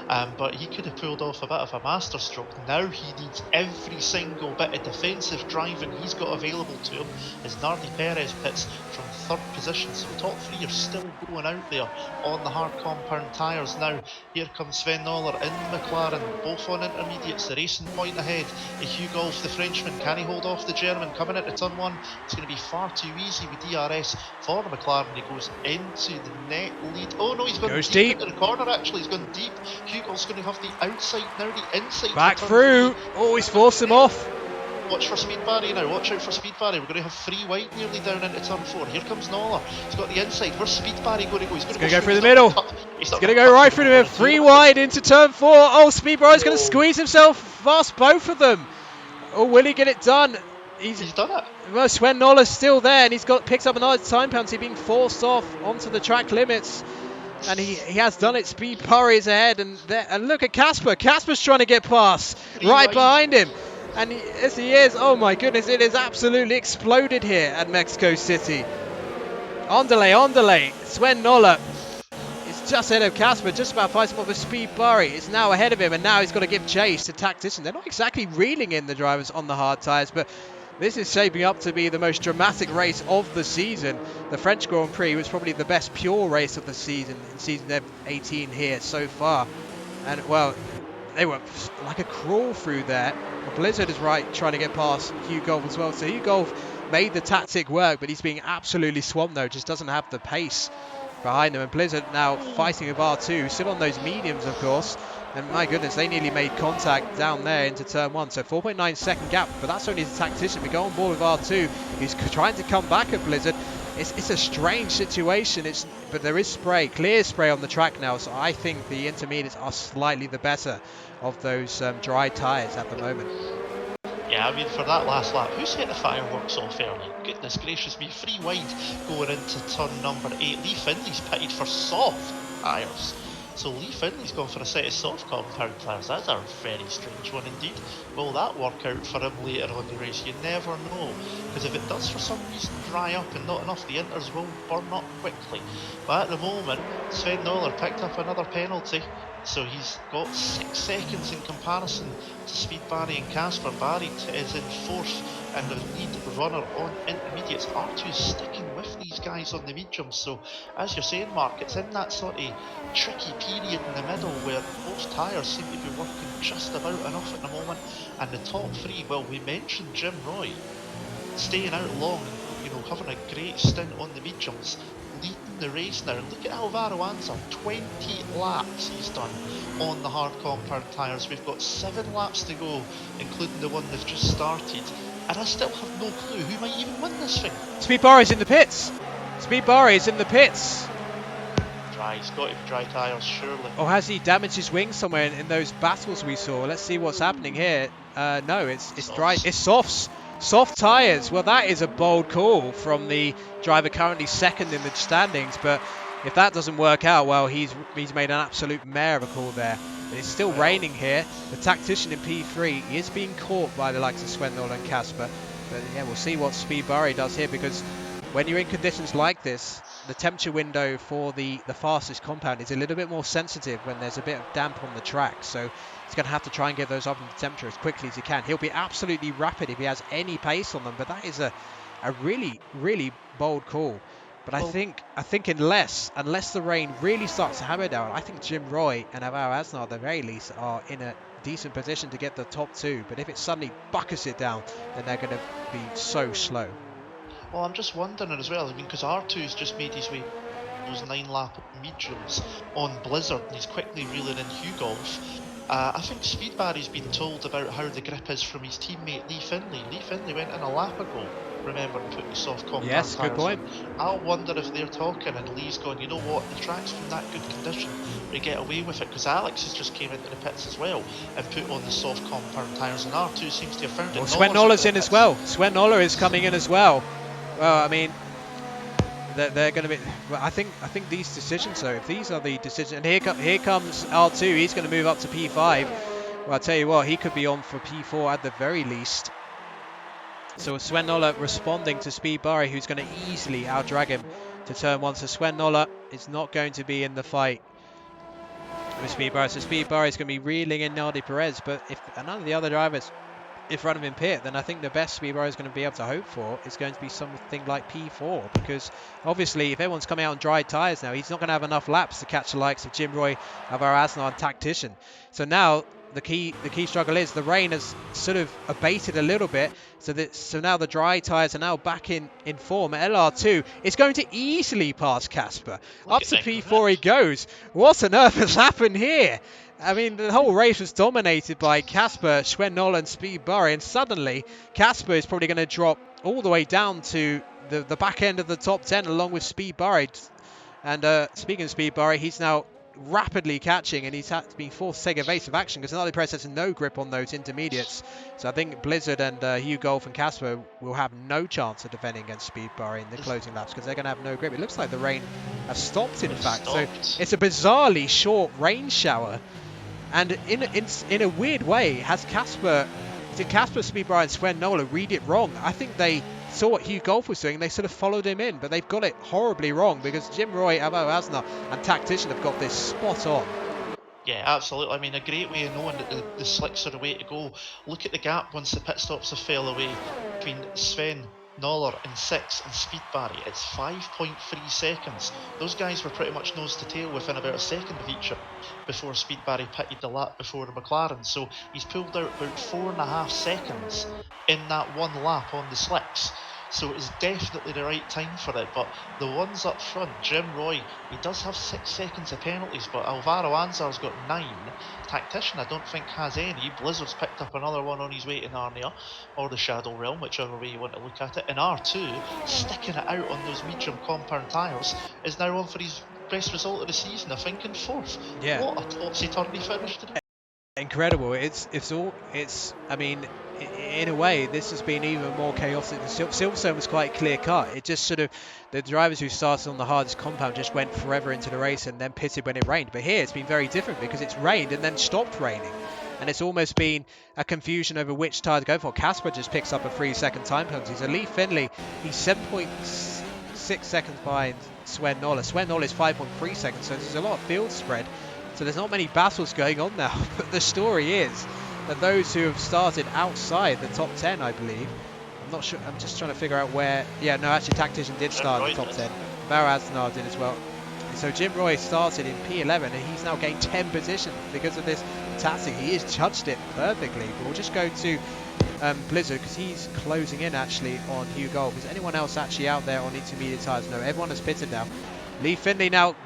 but he could have pulled off a bit of a masterstroke. Now he needs every single bit of defensive driving he's got available to him as Nardi Perez pits from third position. So top three are still going out there on the hard compound tyres. Now here comes Sven Noller in McLaren, both on intermediates. The racing point ahead. Hugo, the Frenchman, can he hold off the German coming into turn one? It's going to be far too easy with DRS for the McLaren. He goes into the net lead. Oh no, he's gone deep into the corner. Actually, he's gone deep. Hugo's going to have the outside now, the inside. Back through. Oh, he's forced him off. Watch for Speed Barry now. Watch out for Speed Barry. We're going to have 3 wide nearly down into turn 4. Here comes Noller. He's got the inside. Where's Speed Barry going to go? He's going to go through the middle. He's going to go right through the middle. 3 wide into turn 4. Oh, Speed Barry's going to squeeze himself past both of them. Oh, will he get it done? He's done it. Well, Sven Noller's still there, and he's picks up another time penalty, being forced off onto the track limits. And he has done it. Speed Barry is ahead, and look at Casper. Casper's trying to get past right behind him. And as he is, oh my goodness, it is absolutely exploded here at Mexico City. On delay. Sven Noller is just ahead of Casper, just about fighting off with Speed Barry. Is now ahead of him, and now he's got to give chase to Tactician. They're not exactly reeling in the drivers on the hard tyres, but this is shaping up to be the most dramatic race of the season. The French Grand Prix was probably the best pure race of the season in season 18 here so far. And, well, they were like a crawl through there. Blizzard is trying to get past Hugh Golf as well. So Hugh Golf made the tactic work, but he's being absolutely swamped though, just doesn't have the pace behind him. And Blizzard now fighting with R2, still on those mediums of course, and my goodness, they nearly made contact down there into turn 1, so 4.9 second gap, but that's only the tactician. We go on board with R2, who's trying to come back at Blizzard. It's a strange situation, but there is spray, clear spray on the track now, so I think the intermediates are slightly the better of those dry tyres at the moment. Yeah, I mean, for that last lap, who set the fireworks off early? Goodness gracious me, 3 wide going into turn number 8. Lee Finley's pitted for soft tyres. So Lee Finley's gone for a set of soft compound tyres. That's a very strange one indeed. Will that work out for him later on the race? You never know. Because if it does for some reason dry up and not enough, the inters will burn up quickly. But at the moment, Sven Noller picked up another penalty. So he's got 6 seconds in comparison to Speed Barry and Casper. Barry is in 4th and the lead runner on intermediates. R2's sticking with these guys on the mediums. So as you're saying, Mark, it's in that sort of tricky period in the middle where both tyres seem to be working just about enough at the moment. And the top 3, well, we mentioned Jim Roy staying out long, you know, having a great stint on the mediums, leading the race now. Look at Alvaro Anza, 20 laps he's done on the hard compound tyres. We've got 7 laps to go, including the one they've just started, and I still have no clue who might even win this thing. Speed Barry's in the pits. Speed Barry's in the pits. Dry, he's got to be dry tyres, surely. Or has he damaged his wing somewhere in those battles we saw? Let's see what's happening here. No, it's dry. It's softs. Soft tyres. Well, that is a bold call from the driver currently second in the standings, but if that doesn't work out, well, he's made an absolute mare of a call there. But it's still raining here. The tactician in P3 is being caught by the likes of Sven Noller and Casper. But yeah, we'll see what Speed Barry does here, because when you're in conditions like this, the temperature window for the fastest compound is a little bit more sensitive when there's a bit of damp on the track. So he's going to have to try and get those up into temperature as quickly as he can. He'll be absolutely rapid if he has any pace on them, but that is a really, really bold call. But I think unless the rain really starts to hammer down, I think Jim Roy and Alvaro Asnar at the very least are in a decent position to get the top 2. But if it suddenly buckets it down, then they're going to be so slow. Well, I'm just wondering as well, I mean, because R2's just made his way those 9-lap mediums on Blizzard, and he's quickly reeling in Hugolf. I think Speed Barry's been told about how the grip is from his teammate Lee Finley. Lee Finley went in a lap ago, remember, and put the soft compound yes, tyres good point. in. I'll wonder if they're talking and Lee's going, you know what, the track's in that good condition, we get away with it, because Alex has just came into the pits as well and put on the soft compound tyres, and R2 seems to have found it. Well, Sven Noller's in as well. Sven Noller is coming in as well. Well, I mean, they're going to be. Well, I think these decisions, though, if these are the decisions, and here comes R2, he's going to move up to P5. Well, I'll tell you what, he could be on for P4 at the very least. So Sven Noller responding to Speed Barry, who's going to easily outdrag him to turn 1. So Sven Noller is not going to be in the fight with Speed Barry. So Speed Barry is going to be reeling in Nardi Perez, but if none of the other drivers in front of him pit, then I think the best Speed Barry is going to be able to hope for is going to be something like P4, because obviously if everyone's coming out on dry tyres now, he's not going to have enough laps to catch the likes of Jim Roy, Alvaro Asnar and Tactician. So now the key struggle is the rain has sort of abated a little bit, so now the dry tyres are now back in form. LR2 is going to easily pass Casper. Up to P4 he goes. What on earth has happened here? I mean, the whole race was dominated by Casper, Sven Noller and Speed Barry, and suddenly Casper is probably going to drop all the way down to the back end of the top 10 along with Speed Barry. And speaking of Speed Barry, he's now rapidly catching, and he's had to be forced to take evasive action because Nardi Perez has no grip on those intermediates. So I think Blizzard and Hugolf and Casper will have no chance of defending against Speed Barry in the closing laps because they're going to have no grip. It looks like the rain has stopped, in fact. So it's a bizarrely short rain shower. And in a weird way, did Casper, Speed Barry and Sven Noller read it wrong? I think they saw what Hugolf was doing and they sort of followed him in, but they've got it horribly wrong because Jim Roy, Alvaro Asnar and Tactician have got this spot on. Yeah, absolutely. I mean, a great way of knowing that the slicks are the way to go. Look at the gap once the pit stops have fell away between Sven Noller in 6th and Speed Barry. It's 5.3 seconds. Those guys were pretty much nose to tail within about a second of each other before Speed Barry pitted the lap before the McLaren. So he's pulled out about 4.5 seconds in that one lap on the slicks. so it's definitely the right time for it. But the ones up front, Jim Roy, he does have 6 seconds of penalties, but Alvaro Anzar's got 9. Tactician, I don't think, has any. Blizzard's picked up another one on his way to Narnia, or the Shadow Realm, whichever way you want to look at it. And R2, sticking it out on those medium compound tyres, is now on for his best result of the season, I think, in 4th. Yeah. What a topsy-turvy finish today. Incredible. I mean, in a way, this has been even more chaotic. Silverstone was quite clear cut. It just sort of, the drivers who started on the hardest compound just went forever into the race and then pitted when it rained. But here it's been very different because it's rained and then stopped raining. And it's almost been a confusion over which tyre to go for. Casper just picks up a 3-second time penalty. So Lee Finley, he's 7.6 seconds behind Sven Noller. Sven Noller is 5.3 seconds, so there's a lot of field spread. So there's not many battles going on now, but the story is that those who have started outside the top 10, I believe, I'm not sure, I'm just trying to figure out where, yeah, no, actually Tactician did start in the top 10. Maro Aznar did as well. So Jim Roy started in P11 and he's now gained 10 positions because of this tactic. He has judged it perfectly. But we'll just go to Blizzard because he's closing in actually on Hugh Golf. Is anyone else actually out there on intermediate tyres? No, everyone has pitted now. Lee Finley now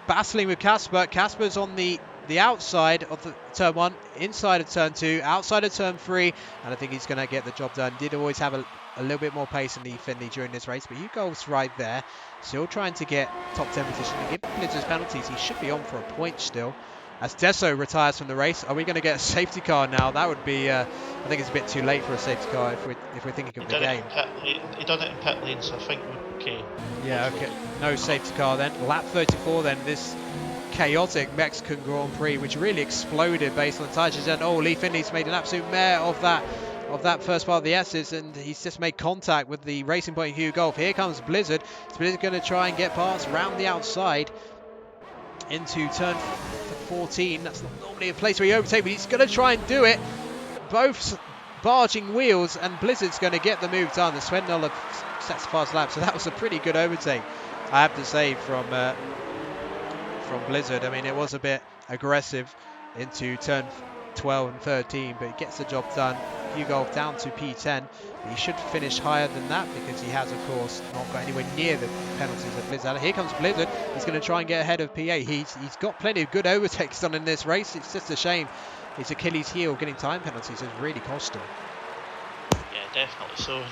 battling with Casper. Casper's on the outside of the turn 1, inside of turn 2, outside of turn 3, and I think he's going to get the job done. Did always have a little bit more pace than Lee Finley during this race, but Hugh Golf's right there, still trying to get top 10 position. And given Blizzard's penalties, he should be on for a point still. As Deso retires from the race, are we going to get a safety car now? That would be, I think it's a bit too late for a safety car if we're thinking of the game. He done it in pit lane, so I think we're okay. Yeah, okay. No safety car then. Lap 34 then, this chaotic Mexican Grand Prix, which really exploded based on tires. And oh, Lee Finley's made an absolute mare of that first part of the S's, and he's just made contact with the Racing Point Hugh Golf. Here comes Blizzard. Is Blizzard going to try and get past round the outside into turn 14? That's not normally a place where you overtake, but he's going to try and do it. Both barging wheels, and Blizzard's going to get the move done. The Sven Noller sets fast lap, so that was a pretty good overtake, I have to say, from Blizzard. I mean, it was a bit aggressive into turn 12 and 13, but it gets the job done. Hugh Golf down to P10. He should finish higher than that because he has, of course, not got anywhere near the penalties of Blizzard. Here comes Blizzard. He's going to try and get ahead of PA. He's got plenty of good overtakes done in this race. It's just a shame his Achilles heel getting time penalties has really cost him. Yeah, definitely so.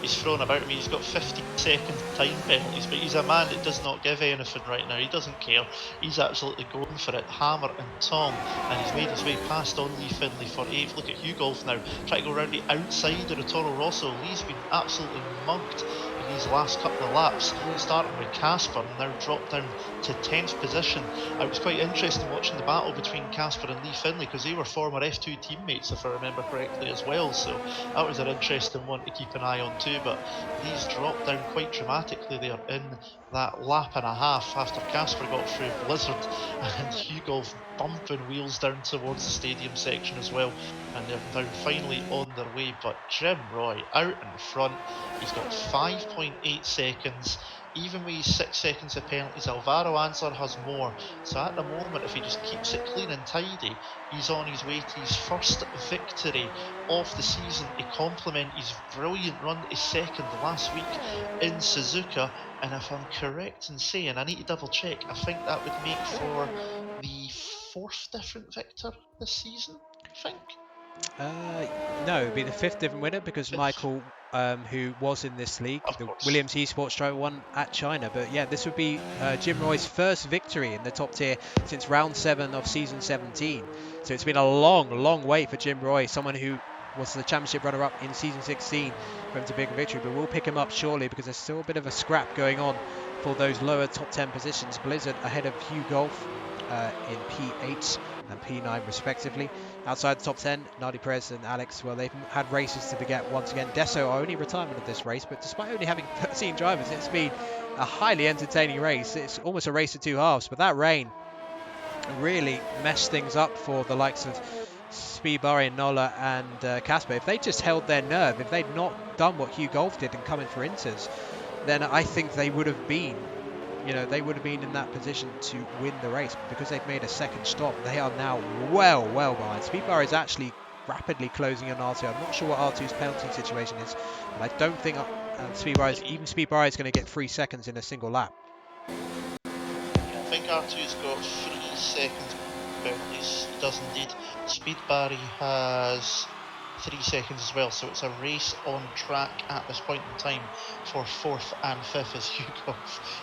He's thrown about me. He's got 50-second time penalties, but he's a man that does not give anything right now. He doesn't care. He's absolutely going for it, hammer and tong, and he's made his way past on Lee Finley for 8th. Look at Hugh Golf now, trying to go around the outside of the Toro Rosso. Lee's been absolutely mugged in these last couple of laps, starting with Casper and now dropped down to 10th position. It was quite interesting watching the battle between Casper and Lee Finley because they were former F2 teammates, if I remember correctly, as well, so that was an interesting one to keep an eye on too. But these dropped down quite dramatically there in that lap and a half after Casper got through Blizzard, and Hugh Golf bumping wheels down towards the stadium section as well, and they're now finally on their way. But Jim Roy out in front, he's got 5.8 seconds. Even with his 6 seconds of penalties, Alvaro Anzar has more. So at the moment, if he just keeps it clean and tidy, he's on his way to his first victory of the season, to complement his brilliant run to second last week in Suzuka. And if I'm correct in saying, I need to double check, I think that would make for the 4th different victor this season, I think. No, it would be the 5th different winner because Michael, who was in this league, the Williams Esports driver, won at China. But yeah, this would be Jim Roy's first victory in the top tier since round 7 of season 17. So it's been a long wait for Jim Roy, someone who was the championship runner-up in season 16, for him to pick a victory. But we'll pick him up shortly because there's still a bit of a scrap going on for those lower top 10 positions. Blizzard ahead of Hugh Golf in P8 and P9 respectively. Outside the top 10, Nardi Perez and Alex, well, they've had races to beget once again. Deso are only retirement of this race, but despite only having 13 drivers, it's been a highly entertaining race. It's almost a race of two halves, but that rain really messed things up for the likes of Speedbarry and Noller and Casper. If they just held their nerve, if they'd not done what Hugh Golf did and come in for Inters, then I think they would have been, they would have been in that position to win the race. But because they've made a second stop, they are now well behind. Speedbarry is actually rapidly closing on R2. I'm not sure what R2's penalty situation is, but I don't think even Speed Barry is going to get 3 seconds in a single lap. I think R2's got 3 seconds penalties. He does indeed. Speed Barry has 3 seconds as well, so it's a race on track at this point in time for 4th and 5th as Hugo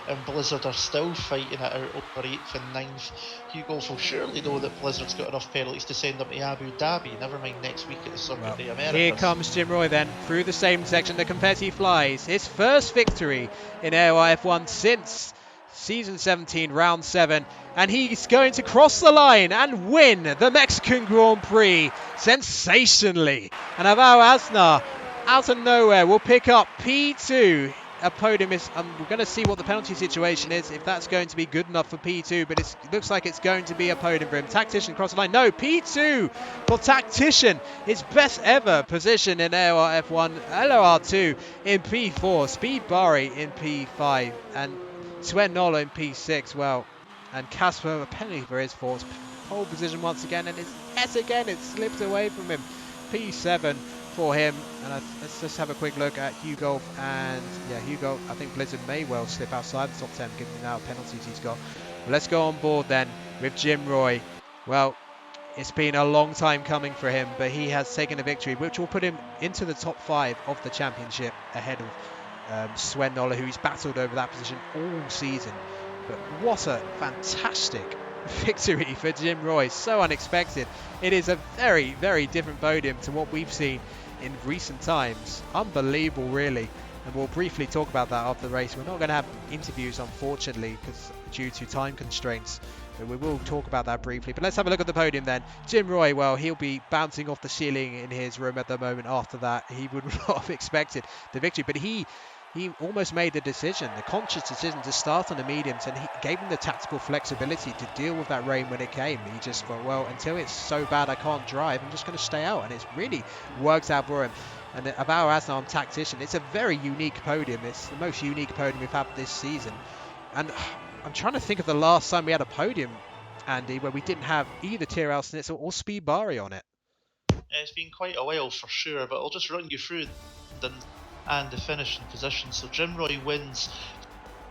and Blizzard are still fighting it out over 8th and 9th. Hugo will surely know that Blizzard's got enough penalties to send them to Abu Dhabi, never mind next week at the Circuit of the Americas. Here comes Jim Roy then, through the same section, the confetti flies. His first victory in AOR F1 since Season 17, Round 7, and he's going to cross the line and win the Mexican Grand Prix sensationally. And Alvaro Aznar, out of nowhere, will pick up P2. A podium is, we're going to see what the penalty situation is, if that's going to be good enough for P2, but it looks like it's going to be a podium for him. Tactician cross the line. No, P2 for Tactician. His best ever position in AOR F1. LOR2 in P4. Speed Barry in P5. And Sven Nola in P6, well, and Casper a penalty for his fourth pole position once again, and it's again, it slipped away from him. P7 for him, and let's just have a quick look at Hugo, and yeah, Hugo, I think Blizzard may well slip outside the top 10 given the amount of penalties he's got. But let's go on board then with Jim Roy. Well, it's been a long time coming for him, but he has taken a victory, which will put him into the top 5 of the championship ahead of Sven Nola, who he's battled over that position all season. But what a fantastic victory for Jim Roy, so unexpected. It is a very, very different podium to what we've seen in recent times. Unbelievable, really. And we'll briefly talk about that after the race. We're not going to have interviews, unfortunately, because due to time constraints, but we will talk about that briefly. But let's have a look at the podium then. Jim Roy, well, he'll be bouncing off the ceiling in his room at the moment. After that, he would not have expected the victory, but he almost made the decision, the conscious decision, to start on the mediums, and he gave him the tactical flexibility to deal with that rain when it came. He just thought, well, until it's so bad I can't drive, I'm just going to stay out, and it's really worked out for him. And Alvaro Aznar on Tactician, it's a very unique podium. It's the most unique podium we've had this season. And I'm trying to think of the last time we had a podium, Andy, where we didn't have either Tyrrell Snitzel or Speed Barry on it. It's been quite a while for sure, but I'll just run you through and the finishing position. So Jim Roy wins,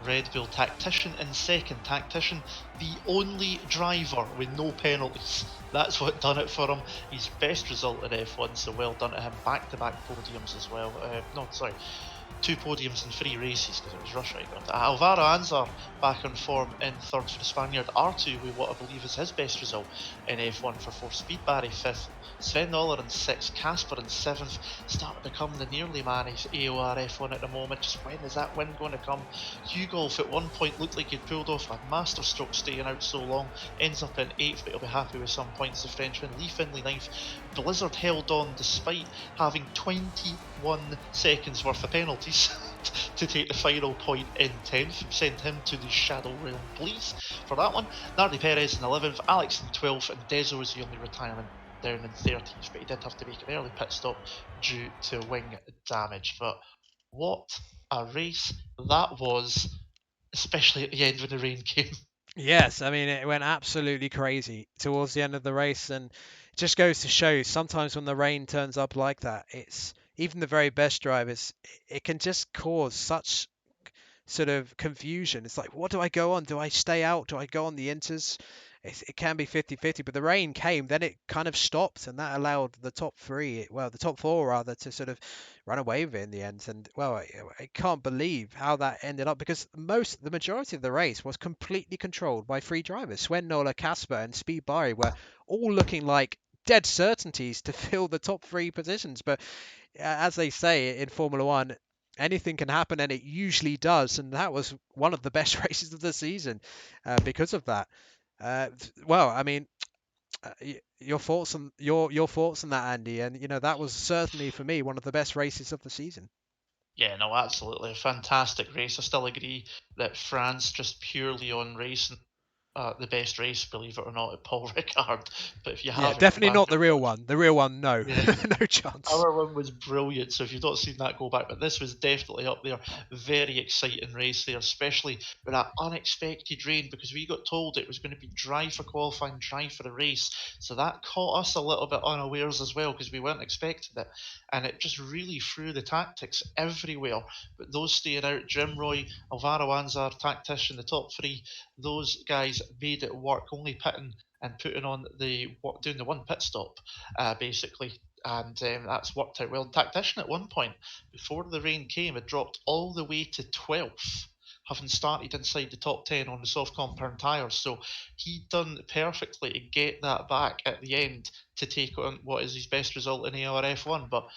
Red Bull. Tactician in second. Tactician, the only driver with no penalties. That's what done it for him. His best result in F1, so well done to him. Back-to-back podiums as well. 2 podiums in 3 races, because it was Russia. Alvaro Aznar back on form in third for the Spaniard. R2 with what I believe is his best result in F1 for 4th. Speed Barry 5th. Sven Nola in 6th. Casper in 7th. Starting to become the nearly man is AOR F1 at the moment. Just when is that win going to come? Hugolf at one point looked like he'd pulled off a masterstroke staying out so long. Ends up in 8th, but he'll be happy with some points. The Frenchman. Lee Finley 9th. Blizzard held on despite having 21 seconds worth of penalties to take the final point in 10th. Send him to the Shadow Realm, please, for that one. Nardi Perez in 11th, Alex in 12th, and Dezo is the only retirement down in 13th, but he did have to make an early pit stop due to wing damage. But what a race that was, especially at the end when the rain came. Yes, I mean, it went absolutely crazy towards the end of the race, and it just goes to show sometimes when the rain turns up like that, it's even the very best drivers, it can just cause such sort of confusion. It's like, what do I go on? Do I stay out? Do I go on the inters? It can be 50-50, but the rain came, then it kind of stopped, and that allowed the top 4 rather, to sort of run away with it in the end. And well, I can't believe how that ended up, because the majority of the race was completely controlled by 3 drivers. Sven Nola, Casper, and Speed Barry were all looking like dead certainties to fill the top 3 positions. But as they say in Formula One, anything can happen, and it usually does. And that was one of the best races of the season because of that. Well, I mean, your thoughts on your thoughts on that, Andy? And that was certainly for me one of the best races of the season. Yeah, no, absolutely a fantastic race. I still agree that France, just purely on racing, the best race, believe it or not, at Paul Ricard. But if you Yeah, haven't, definitely go back not the and real watch. one. The real one, no. Yeah. No chance. Our one was brilliant, so if you've not seen that, go back. But this was definitely up there. Very exciting race there, especially with that unexpected rain, because we got told it was going to be dry for qualifying, dry for the race. So that caught us a little bit unawares as well, because we weren't expecting it. And it just really threw the tactics everywhere. But those staying out, Jim Roy, Alvaro Anzar, tactician, the top three, those guys made it work, only pitting and putting on doing the one pit stop, basically, and that's worked out well. And Tactician at one point, before the rain came, had dropped all the way to 12th, having started inside the top 10 on the soft compound tyres. So he done perfectly to get that back at the end to take on what is his best result in AOR F1. But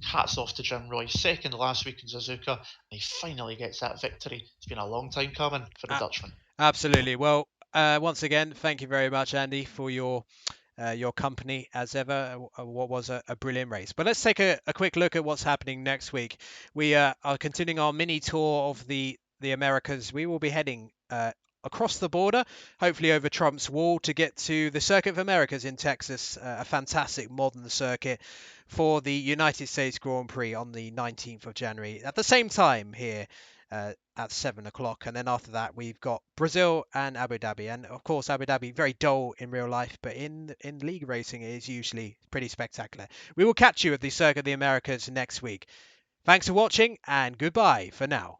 hats off to Jim Roy, second last week in Suzuka, and he finally gets that victory. It's been a long time coming for the Dutchman. Absolutely. Well, once again, thank you very much, Andy, for your company as ever. What was a brilliant race. But let's take a quick look at what's happening next week. We are continuing our mini tour of the Americas. We will be heading across the border, hopefully over Trump's Wall, to get to the Circuit of Americas in Texas, a fantastic modern circuit for the United States Grand Prix on the 19th of January. At the same time here, at 7 o'clock, and then after that we've got Brazil and Abu Dhabi. And of course, Abu Dhabi very dull in real life, but in league racing it is usually pretty spectacular. We will catch you at the Circuit of the Americas next week. Thanks for watching, and goodbye for now.